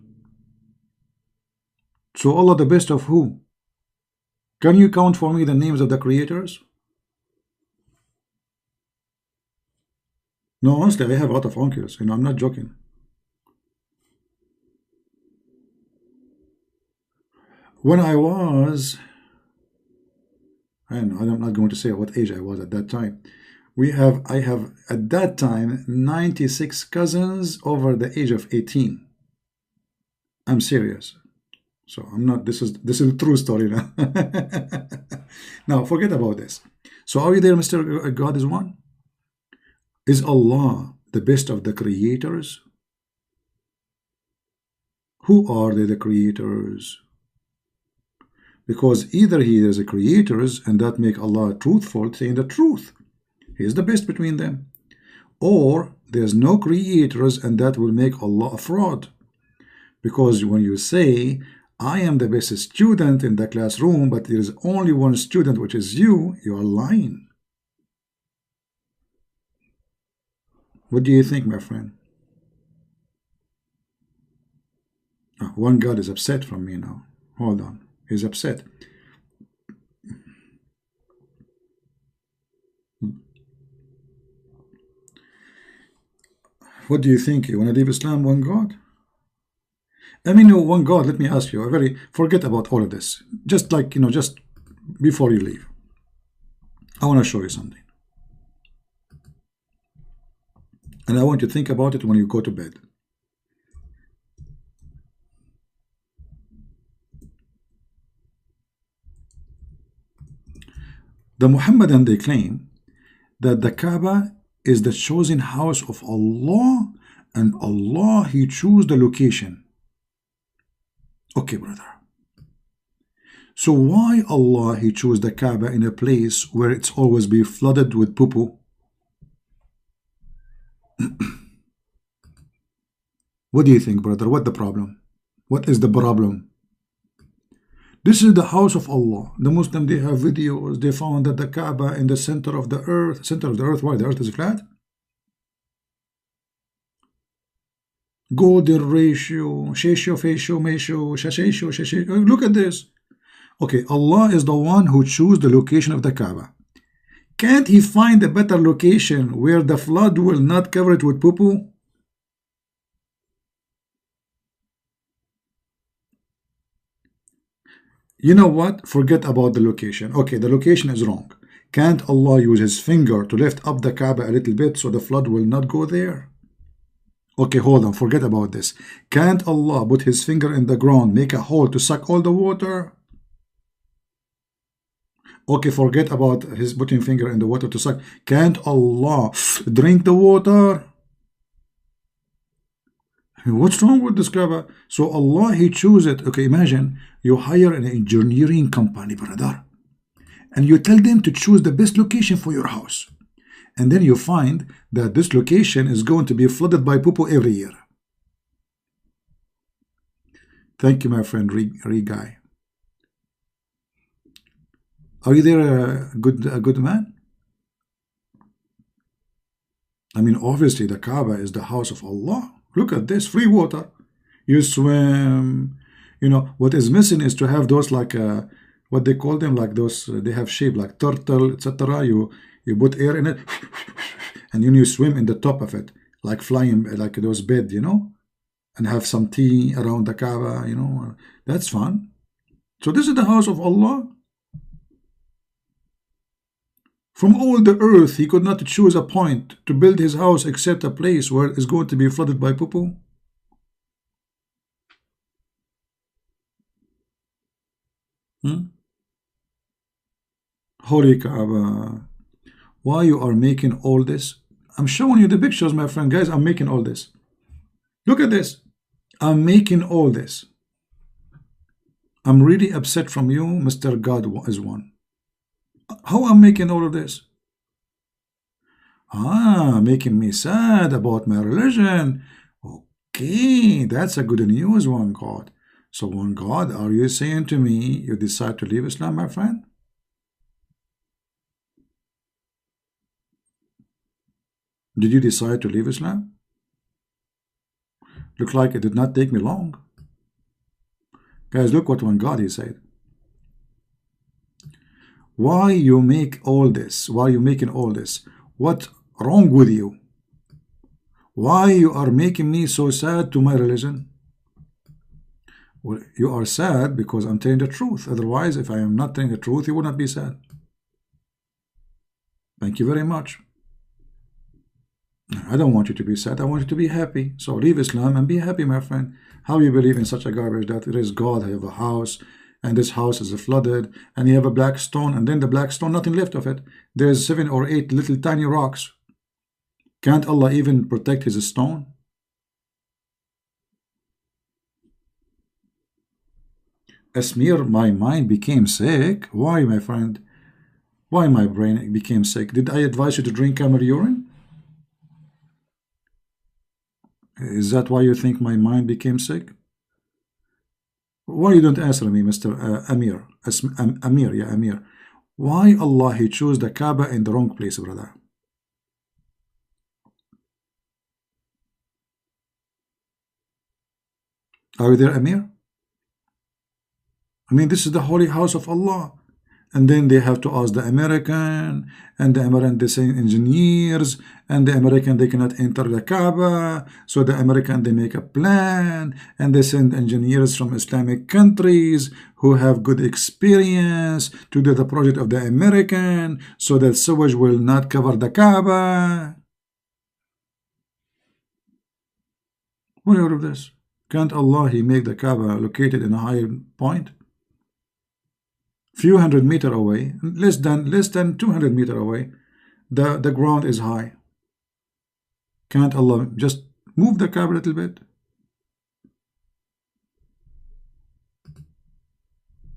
So Allah the best of who? Can you count for me the names of the creators? No, honestly, I have a lot of uncles. You know, I'm not joking. When I was, I'm not going to say what age I was at that time. I have at that time 96 cousins over the age of 18. I'm serious. So I'm not, this is a true story now. Now forget about this. So are you there, Mr. God is one? Is Allah the best of the creators? Who are they, the creators? Because either he is the creators and that make Allah truthful, saying the truth. He is the best between them. Or there's no creators and that will make Allah a fraud. Because when you say, I am the best student in the classroom, but there is only one student, which is you, you are lying. What do you think, my friend? Oh, one God is upset from me now. Hold on. He's upset. What do you think? You want to leave Islam, one God? I mean, one God, let me ask you, forget about all of this. Just like, just before you leave, I want to show you something. And I want you to think about it when you go to bed. The Muhammadan, they claim that the Kaaba is the chosen house of Allah, and Allah, he chose the location. Okay, brother. So why Allah, he chose the Kaaba in a place where it's always be flooded with poo-poo? What do you think, brother? What the problem? What is the problem? This is the house of Allah. The Muslim, they have videos. They found that the Kaaba in the center of the earth. Center of the earth, why? The earth is flat? Golden ratio, shesho, fesho, mesho, shashesho, shesho. Look at this. Okay, Allah is the one who chose the location of the Kaaba. Can't he find a better location where the flood will not cover it with poo-poo? You know what? Forget about the location. Okay, the location is wrong. Can't Allah use his finger to lift up the Kaaba a little bit so the flood will not go there? Okay, hold on, forget about this. Can't Allah put his finger in the ground, make a hole to suck all the water? Okay, forget about his putting finger in the water to suck. Can't Allah drink the water? What's wrong with this Kaaba? So Allah, he choose it. Okay, imagine you hire an engineering company, brother, and you tell them to choose the best location for your house. And then you find that this location is going to be flooded by poo-poo every year. Thank you, my friend Guy. Are you there a good man? I mean, obviously the Kaaba is the house of Allah. Look at this, free water. You swim. You know, what is missing is to have those like, what they call them, like those, they have shape like turtle, etc. You put air in it, and then you swim in the top of it, like flying, like those bed, you know, and have some tea around the Kaaba, you know. That's fun. So this is the house of Allah. From all the earth, he could not choose a point to build his house except a place where it's going to be flooded by poo-poo. Holy Kaaba, why you are making all this? I'm showing you the pictures, my friend. Guys, I'm making all this. Look at this. I'm making all this. I'm really upset from you, Mr. God is one. How I'm making all of this? Making me sad about my religion. Okay, that's a good news, one God. So one God, are you saying to me you decide to leave Islam, my friend? Did you decide to leave Islam? Look like it did not take me long. Guys, look what one God he said. Why you make all this? Why you making all this? What wrong with you? Why you are making me so sad to my religion? Well, you are sad because I'm telling the truth. Otherwise, if I am not telling the truth, you would not be sad. Thank you very much. I don't want you to be sad. I want you to be happy. So leave Islam and be happy, my friend. How you believe in such a garbage that there is God, I have a house, and this house is flooded, and you have a black stone, and then the black stone, nothing left of it. There's 7 or 8 little tiny rocks. Can't Allah even protect his stone? Asmir, my mind became sick. Why, my friend? Why my brain became sick? Did I advise you to drink camel urine? Is that why you think my mind became sick? Why you don't answer me, Mr. Amir? Amir, yeah, Amir. Why Allah he chose the Kaaba in the wrong place, brother? Are you there, Amir? I mean, this is the holy house of Allah. And then they have to ask the American, and the American they send engineers, and the American they cannot enter the Kaaba, so the American they make a plan, and they send engineers from Islamic countries who have good experience to do the project of the American, so that sewage will not cover the Kaaba. What are all of this? Can't Allah he make the Kaaba located in a higher point? Few hundred meter away, less than 200 meter away, the ground is high. Can't Allah just move the Kaaba a little bit?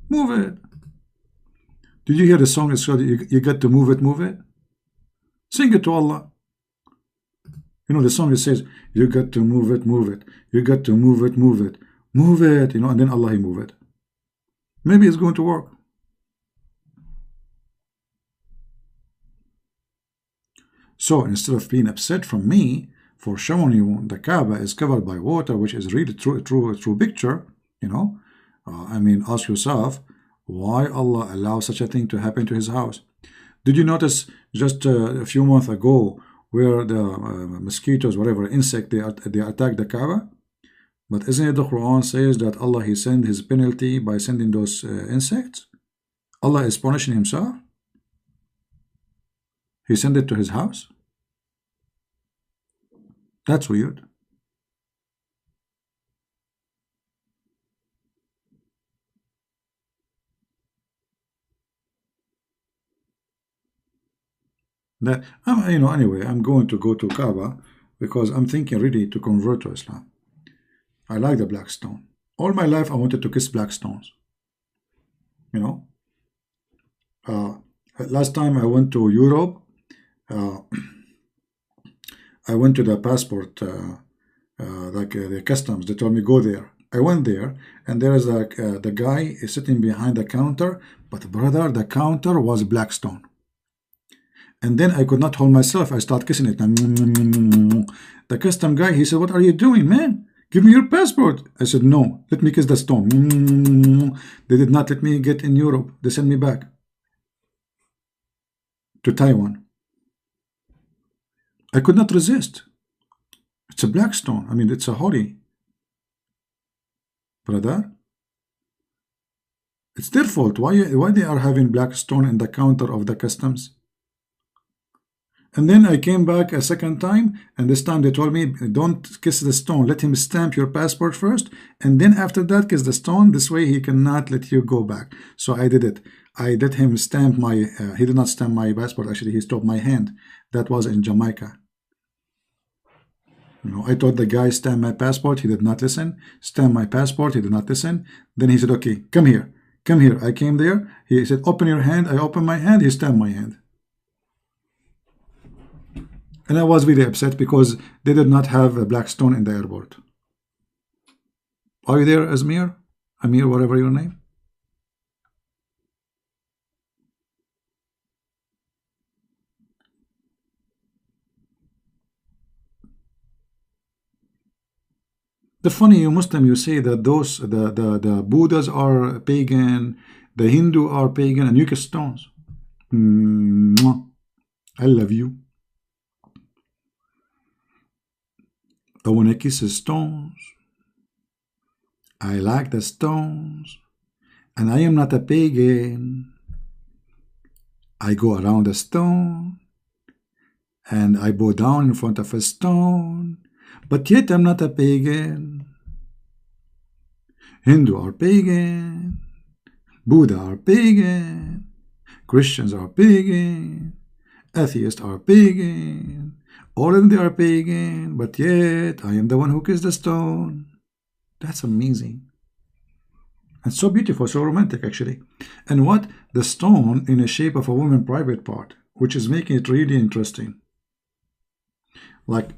Move it. Did you hear the song? It's called you got to move it. Sing it to Allah. You know the song, it says you got to move it. You got to move it. You know, and then Allah he move it. Maybe it's going to work. So instead of being upset from me for showing you the Kaaba is covered by water, which is really true picture, you know, I mean, ask yourself, why Allah allow such a thing to happen to his house? Did you notice just a few months ago where the mosquitoes, whatever insect, they attack the Kaaba? But isn't it the Quran says that Allah he sent his penalty by sending those insects? Allah is punishing himself. He sent it to his house? That's weird. That you know, anyway, I'm going to go to Kaaba because I'm thinking really to convert to Islam. I like the black stone. All my life I wanted to kiss black stones. You know, last time I went to Europe, I went to the passport, the customs. They told me go there. I went there, and there is the guy is sitting behind the counter. But brother, the counter was black stone. And then I could not hold myself. I start kissing it. The custom guy, he said, "What are you doing, man? Give me your passport." I said, "No, let me kiss the stone." They did not let me get in Europe. They sent me back to Taiwan. I could not resist. It's a black stone. I mean, it's a holy. Brother, it's their fault. Why they are having black stone in the counter of the customs? And then I came back a second time, and this time they told me, don't kiss the stone. Let him stamp your passport first, and then after that, kiss the stone. This way he cannot let you go back. So I did it. I let him stamp my, he did not stamp my passport. Actually, he stopped my hand. That was in Jamaica. You know, I told the guy, stamp my passport. He did not listen. Stamp my passport. He did not listen. Then he said, okay, come here. Come here. I came there. He said, open your hand. I opened my hand. He stamped my hand. And I was really upset because they did not have a black stone in the airport. Are you there, Azmir? Amir, whatever your name? The funny, you Muslim, you say that those the Buddhas are pagan, the Hindu are pagan, and you kiss stones. I love you. I want to kiss the stones. I like the stones. And I am not a pagan. I go around a stone. And I bow down in front of a stone. But yet I'm not a pagan. Hindu are pagan. Buddha are pagan. Christians are pagan. Atheists are pagan. All of them are pagan, but yet I am the one who kissed the stone. That's amazing. And so beautiful, so romantic actually. And what? The stone in the shape of a woman's private part, which is making it really interesting. Like,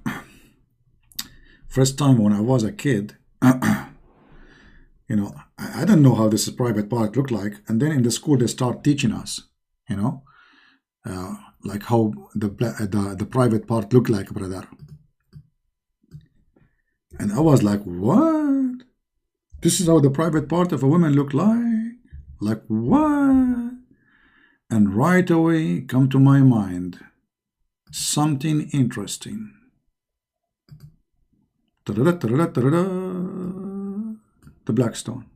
first time when I was a kid, you know, I didn't know how this private part looked like. And then in the school, they start teaching us, you know, like how the private part looked like, brother. And I was like, what? This is how the private part of a woman look like? Like what? And right away come to my mind something interesting. The black stone.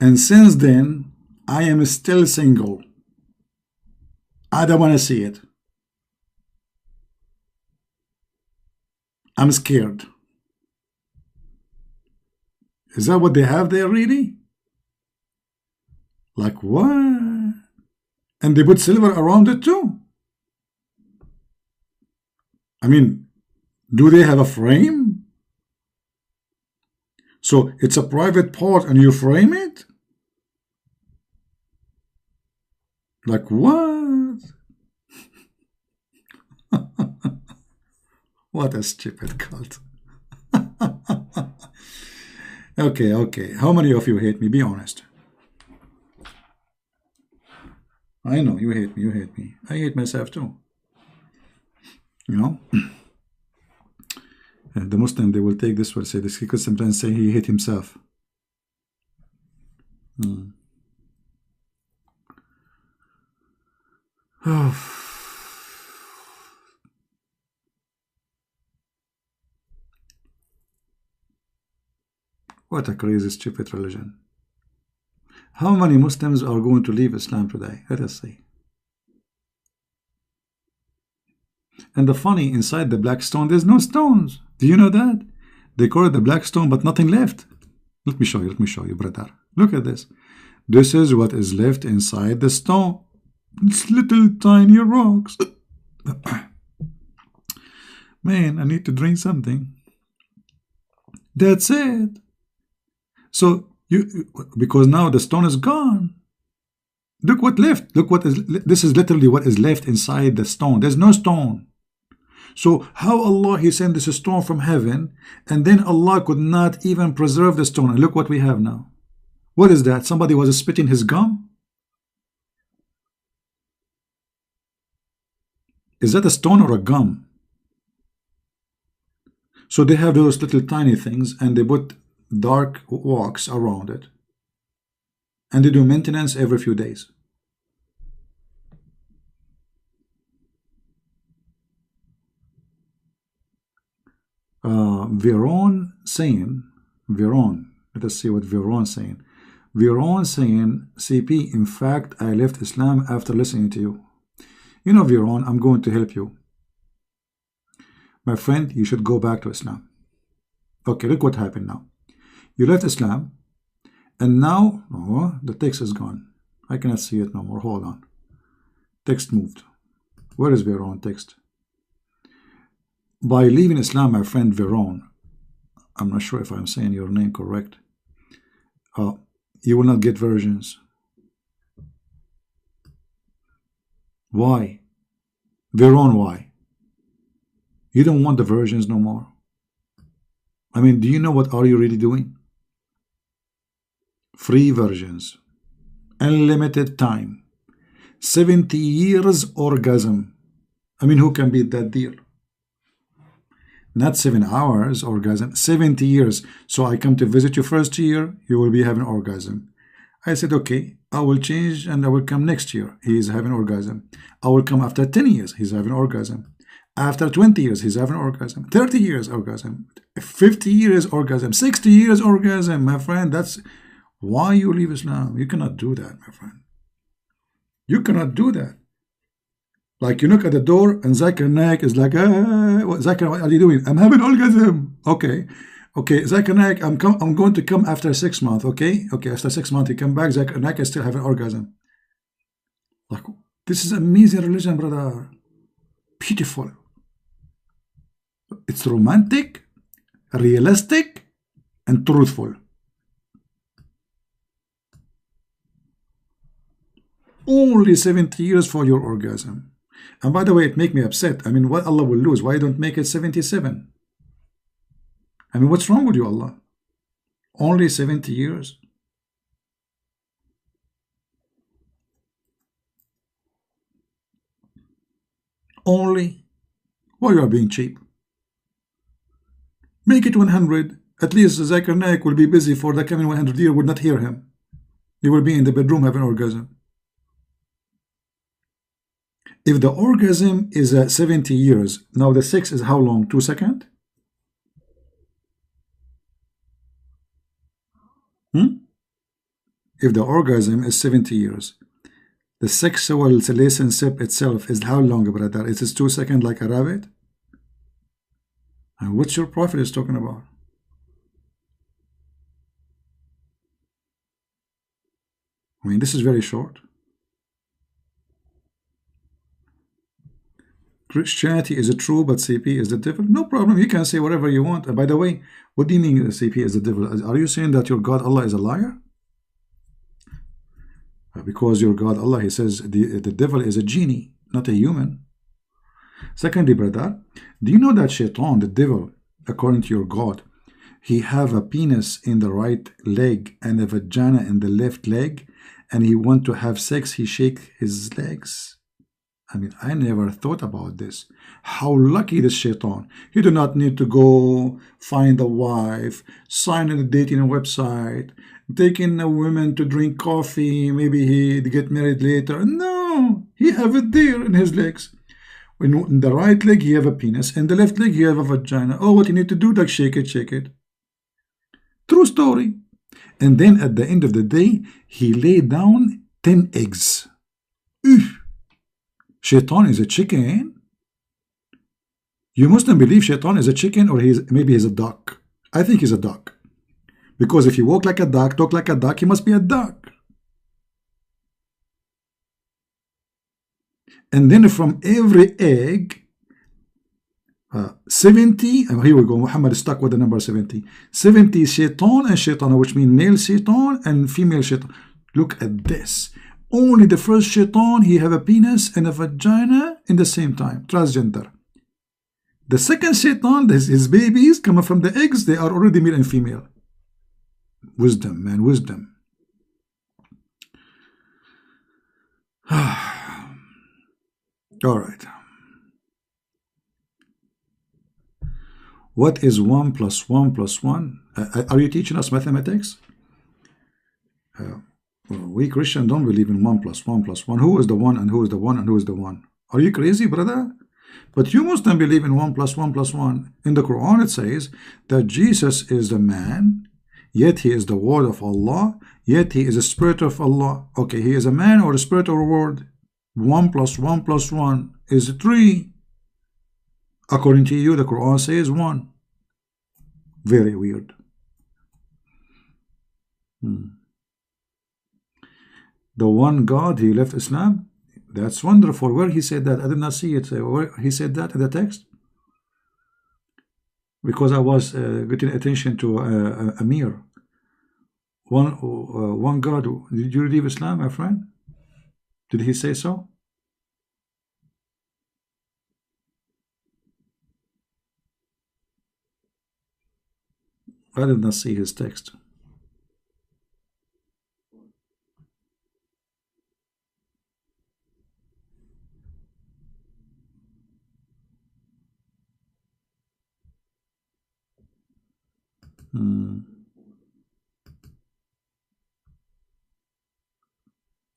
And since then, I am still single. I don't want to see it. I'm scared. Is that what they have there, really? Like what? And they put silver around it too. I mean, do they have a frame? So it's a private part and you frame it? Like what? What a stupid cult. Okay. How many of you hate me? Be honest. I know, you hate me. I hate myself too. You know? The Muslim, they will take this, will say this. He could sometimes say he hate himself. What a crazy, stupid religion. How many Muslims are going to leave Islam today? Let us see. And the funny, inside the black stone, there's no stones. Do you know that? They call it the black stone, but nothing left. Let me show you, brother. Look at this. This is what is left inside the stone. It's little tiny rocks. Man, I need to drink something. That's it. So because now the stone is gone. Look what left. Look what is. This is literally what is left inside the stone. There's no stone. So how Allah, He sent this stone from heaven, and then Allah could not even preserve the stone. And look what we have now. What is that? Somebody was spitting his gum? Is that a stone or a gum? So they have those little tiny things, and they put dark wax around it, and they do maintenance every few days. Veron saying, let us see what Veron saying. Veron saying, CP, in fact, I left Islam after listening to you. You know, Veron, I'm going to help you. My friend, you should go back to Islam. Okay, look what happened now. You left Islam, and now, oh, the text is gone. I cannot see it no more. Hold on. Text moved. Where is Veron text? By leaving Islam, my friend Veron, I'm not sure if I'm saying your name correct, you will not get versions. Why? Veron, why? You don't want the versions no more. I mean, do you know what are you really doing? Free versions, unlimited time, 70 years orgasm. I mean, who can beat that deal? Not 7 hours orgasm, 70 years. So I come to visit you first year, you will be having orgasm. I said, okay, I will change and I will come next year. He is having orgasm. I will come after 10 years. He's having orgasm. After 20 years, he's having orgasm. 30 years orgasm. 50 years orgasm. 60 years orgasm, my friend. That's why you leave Islam. You cannot do that, my friend. You cannot do that. Like you knock at the door and Zakir Naik is like, Zakir, what are you doing? I'm having orgasm. Okay. Okay, Zakir Naik, I'm going to come after 6 months. Okay. Okay, after 6 months you come back, Zakir Naik is still having orgasm. Like, this is amazing religion, brother. Beautiful. It's romantic, realistic, and truthful. Only 70 years for your orgasm. And by the way, it makes me upset. I mean, what Allah will lose? Why don't make it 77? I mean, what's wrong with you, Allah? Only 70 years? Only? Why you are being cheap? Make it 100. At least Zakir Naik will be busy for the coming 100 years, would not hear him. He will be in the bedroom having orgasm. If the orgasm is 70 years, now the sex is how long? 2 seconds? If the orgasm is 70 years, the sexual relationship itself is how long, brother? It is 2 seconds like a rabbit? And what's your prophet is talking about? I mean, this is very short. Christianity is true, but CP is the devil. No problem. You can say whatever you want. And by the way, what do you mean CP is the devil? Are you saying that your God Allah is a liar? Because your God Allah, He says the devil is a genie, not a human. Secondly, brother, do you know that Shaitan, the devil, according to your God, he have a penis in the right leg and a vagina in the left leg, and he want to have sex, he shake his legs. I mean, I never thought about this. How lucky this Shaitan. He do not need to go find a wife, sign in a dating website, taking a woman to drink coffee, maybe he'd get married later. No, he have it there in his legs. In the right leg, he have a penis. In the left leg, he have a vagina. Oh, what you need to do, like shake it, shake it. True story. And then at the end of the day, he laid down 10 eggs. Shaitan is a chicken? You Muslim believe Shaitan is a chicken, or maybe he's a duck? I think he's a duck. Because if you walk like a duck, talk like a duck, he must be a duck. And then from every egg, 70, and here we go, Muhammad is stuck with the number 70. 70 shaitan and shaitana, which mean male shaitan and female shaitan. Look at this. Only the first shaitan, he have a penis and a vagina in the same time, transgender. The second shaitan, his babies coming from the eggs, they are already male and female. Wisdom, man, wisdom. All right. What is 1 plus 1 plus 1? Are you teaching us mathematics? Well, we Christians don't believe in 1 plus 1 plus 1. Who is the 1 and who is the 1 and who is the 1? Are you crazy, brother? But you Muslims believe in 1 plus 1 plus 1. In the Quran it says that Jesus is the man, yet he is the word of Allah, yet he is the spirit of Allah. Okay, he is a man or a spirit or a word? 1 plus 1 plus 1 is 3. According to you, the Quran says 1. Very weird. The one God, he left Islam? That's wonderful. Where he said that? I did not see it. Where he said that in the text? Because I was getting attention to Amir. One God. Did you leave Islam, my friend? Did he say so? I did not see his text.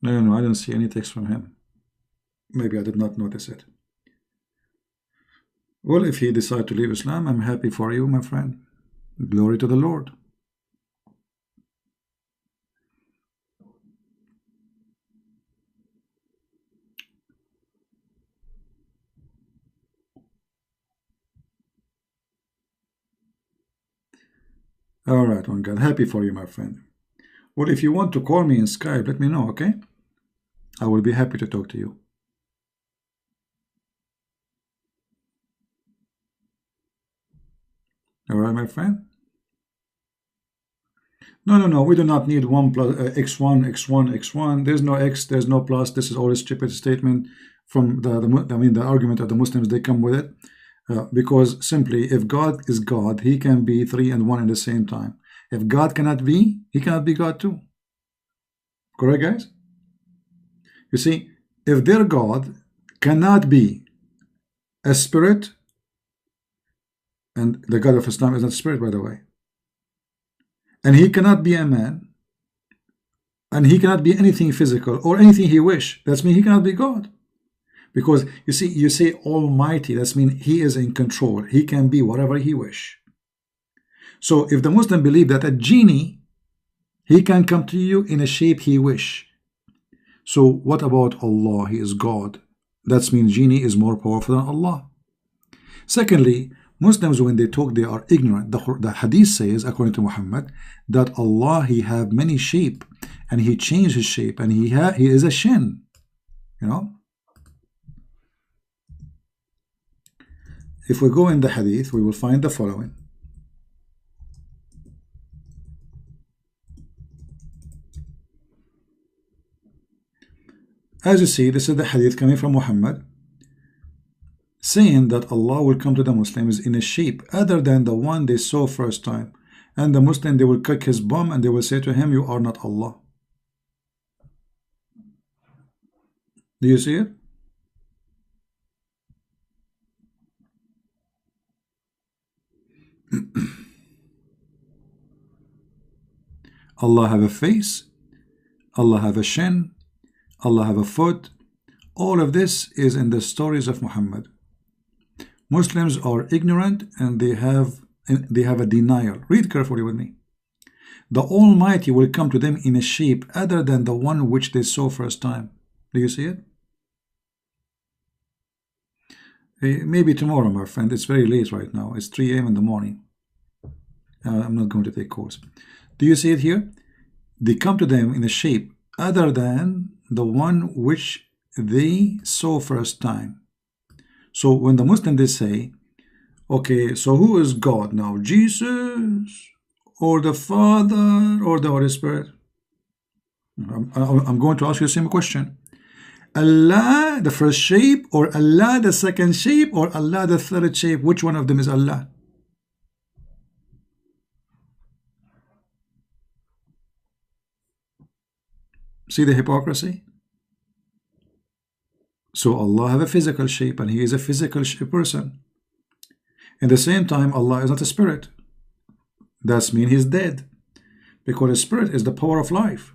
No, I didn't see any text from him. Maybe I did not notice it. Well, if he decided to leave Islam, I'm happy for you, my friend. Glory to the Lord. All right, one God. Happy for you, my friend. Well, if you want to call me in Skype, let me know, okay? I will be happy to talk to you. All right, my friend? No, we do not need 1 plus x1, x1, x1. There's no x, there's no plus. This is all a stupid statement from the argument of the Muslims. They come with it because simply, if God is God, he can be 3 and 1 at the same time. If God cannot be, he cannot be God too. Correct, guys? You see, if their God cannot be a spirit, and the God of Islam is not spirit, by the way, and he cannot be a man, and he cannot be anything physical or anything he wish, that means he cannot be God. Because you say Almighty, that means he is in control. He can be whatever he wish. So if the Muslim believe that a genie, he can come to you in a shape he wish. So what about Allah? He is God. That means genie is more powerful than Allah. Secondly, Muslims, when they talk, they are ignorant. The hadith says, according to Muhammad, that Allah, he have many shape, and he changed his shape, and he is a shin. You know? If we go in the hadith, we will find the following. As you see, this is the hadith coming from Muhammad, saying that Allah will come to the Muslims in a shape other than the one they saw first time. And the Muslim, they will kick his bum and they will say to him, you are not Allah. Do you see it? Allah have a face, Allah have a shin, Allah have a foot. All of this is in the stories of Muhammad. Muslims are ignorant and they have a denial. Read carefully with me. The Almighty will come to them in a shape other than the one which they saw first time. Do you see it? Maybe tomorrow, my friend. It's very late right now. It's 3 a.m. in the morning. I'm not going to take calls. Do you see it here? They come to them in a shape other than the one which they saw first time. So when the Muslim, they say, okay, so who is God now? Jesus or the Father or the Holy Spirit? I'm going to ask you the same question. Allah the first shape, or Allah the second shape, or Allah the third shape? Which one of them is Allah? See the hypocrisy? So Allah have a physical shape, and He is a physical person. At the same time, Allah is not a spirit. That means He's dead, because a spirit is the power of life.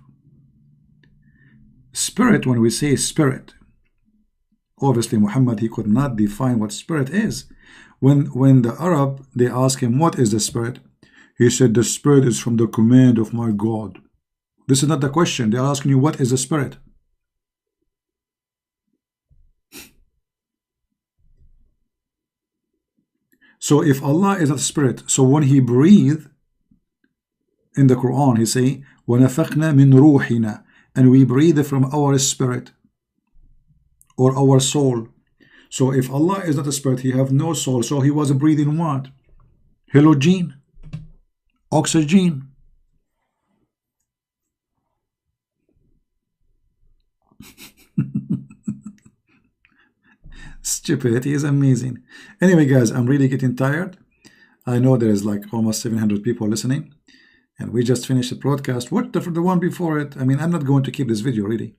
Spirit, when we say spirit, obviously Muhammad, he could not define what spirit is. When the Arab, they ask him, what is the spirit? He said, the spirit is from the command of my God. This is not the question. They are asking you, what is the spirit? So if Allah is a spirit, so when He breathed in the Quran, He say, وَنَفَخْنَا مِنْ رُوحِنَا, and we breathe from our spirit or our soul. So if Allah is not a spirit, He have no soul, so He was breathing what? Halogen, oxygen. Stupidity is amazing. Anyway, guys, I'm really getting tired. I know there is like almost 700 people listening, and we just finished the broadcast. What the one before it? I mean, I'm not going to keep this video really,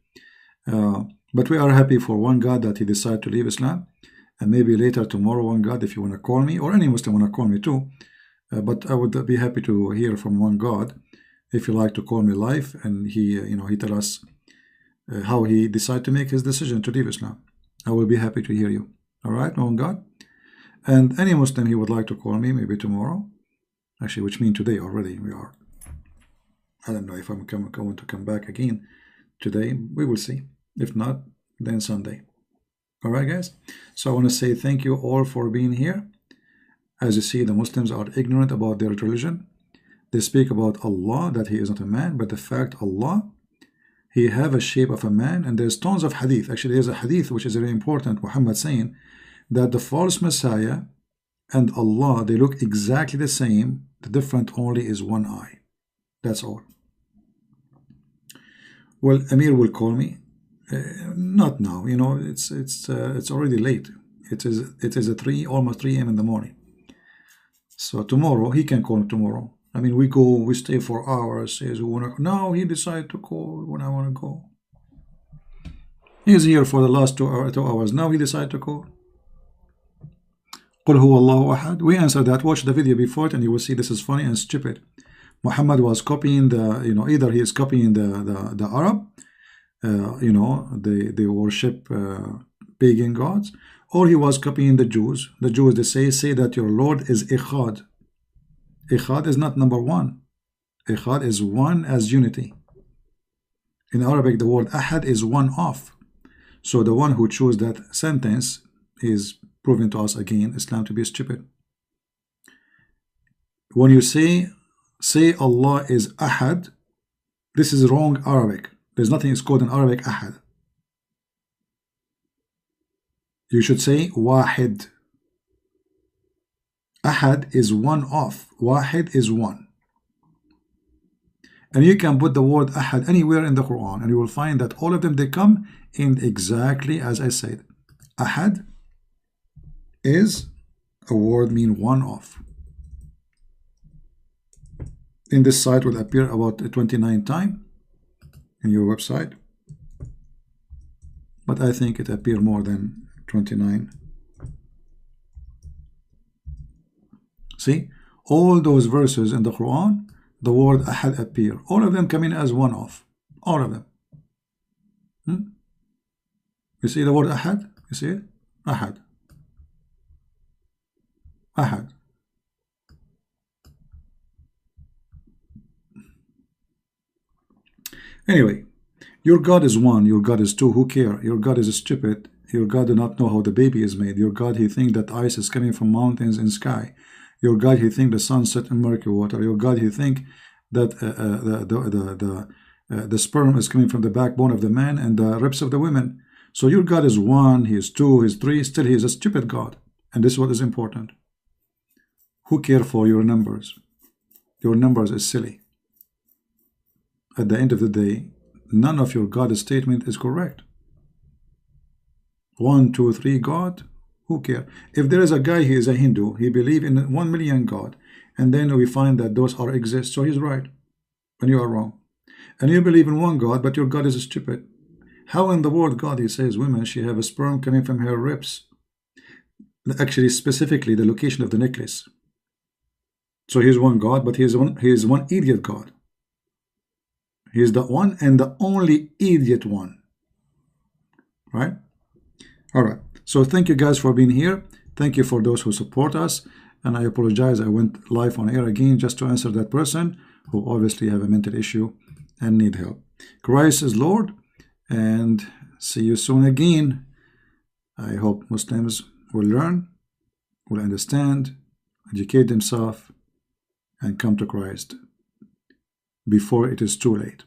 but we are happy for one God that he decided to leave Islam, and maybe later tomorrow, one God, if you want to call me, or any Muslim want to call me too. But I would be happy to hear from one God if you like to call me live, and he, he tell us how he decided to make his decision to leave Islam. I will be happy to hear you. All right, one God. And any Muslim, he would like to call me maybe tomorrow, actually, which means today already. We are, I don't know if I'm going to come back again today. We will see. If not, then Sunday. All right, guys. So I want to say thank you all for being here. As you see, the Muslims are ignorant about their religion. They speak about Allah, that He is not a man, but the fact Allah, He have a shape of a man, and there's tons of hadith. Actually, there's a hadith which is very important, Muhammad saying that the false Messiah and Allah, they look exactly the same. The difference only is one eye. That's all. Well, Amir will call me. Not now. It's already late. It is almost 3 a.m. in the morning. So tomorrow he can call tomorrow. I mean, we stay for hours. Says we wanna. Now he decided to call when I want to go. He's here for the last 2 hours. Now he decided to call. قل هو الله أحد. We answered that. Watch the video before it, and you will see this is funny and stupid. Muhammad was copying the, either he is copying the Arab, they worship pagan gods, or he was copying the Jews. The Jews, they say that your Lord is Ikhad. Ikhad is not number one. Ikhad is one as unity. In Arabic, the word Ahad is one of. So the one who chose that sentence is proving to us again Islam to be stupid. When you say Allah is Ahad, this is wrong Arabic. There's nothing is called in Arabic Ahad. You should say Wahid. Ahad is one of. Wahid is one. And you can put the word Ahad anywhere in the Quran, and you will find that all of them, they come in exactly as I said. Ahad is a word mean one of. In this site will appear about 29 times in your website, but I think it appear more than 29. See, all those verses in the Quran, the word Ahad appear. All of them come in as one of. All of them. You see the word Ahad? You see it? Ahad. Ahad. Anyway, your God is one, your God is two, who care? Your God is stupid. Your God do not know how the baby is made. Your God, he think that ice is coming from mountains and sky. Your God, he think the sun set in murky water. Your God, he think that the sperm is coming from the backbone of the man and the ribs of the women. So your God is one, he is two, he is three, still he is a stupid God. And this is what is important. Who care for your numbers? Your numbers is silly. At the end of the day, none of your God statement is correct. 1, 2, 3 God, who care? If there is a guy, he is a Hindu, he believe in 1 million God, and then we find that those are exist, so he's right and you are wrong. And you believe in one God, but your God is stupid. How in the world God, he says women, she have a sperm coming from her ribs, actually specifically the location of the necklace. So he's one God, but he is one idiot God. He is the one and the only idiot one, right? All right, so thank you guys for being here. Thank you for those who support us, and I apologize I went live on air again just to answer that person who obviously have a mental issue and need help. Christ is Lord, and see you soon again. I hope Muslims will learn, will understand, educate themselves, and come to Christ before it is too late.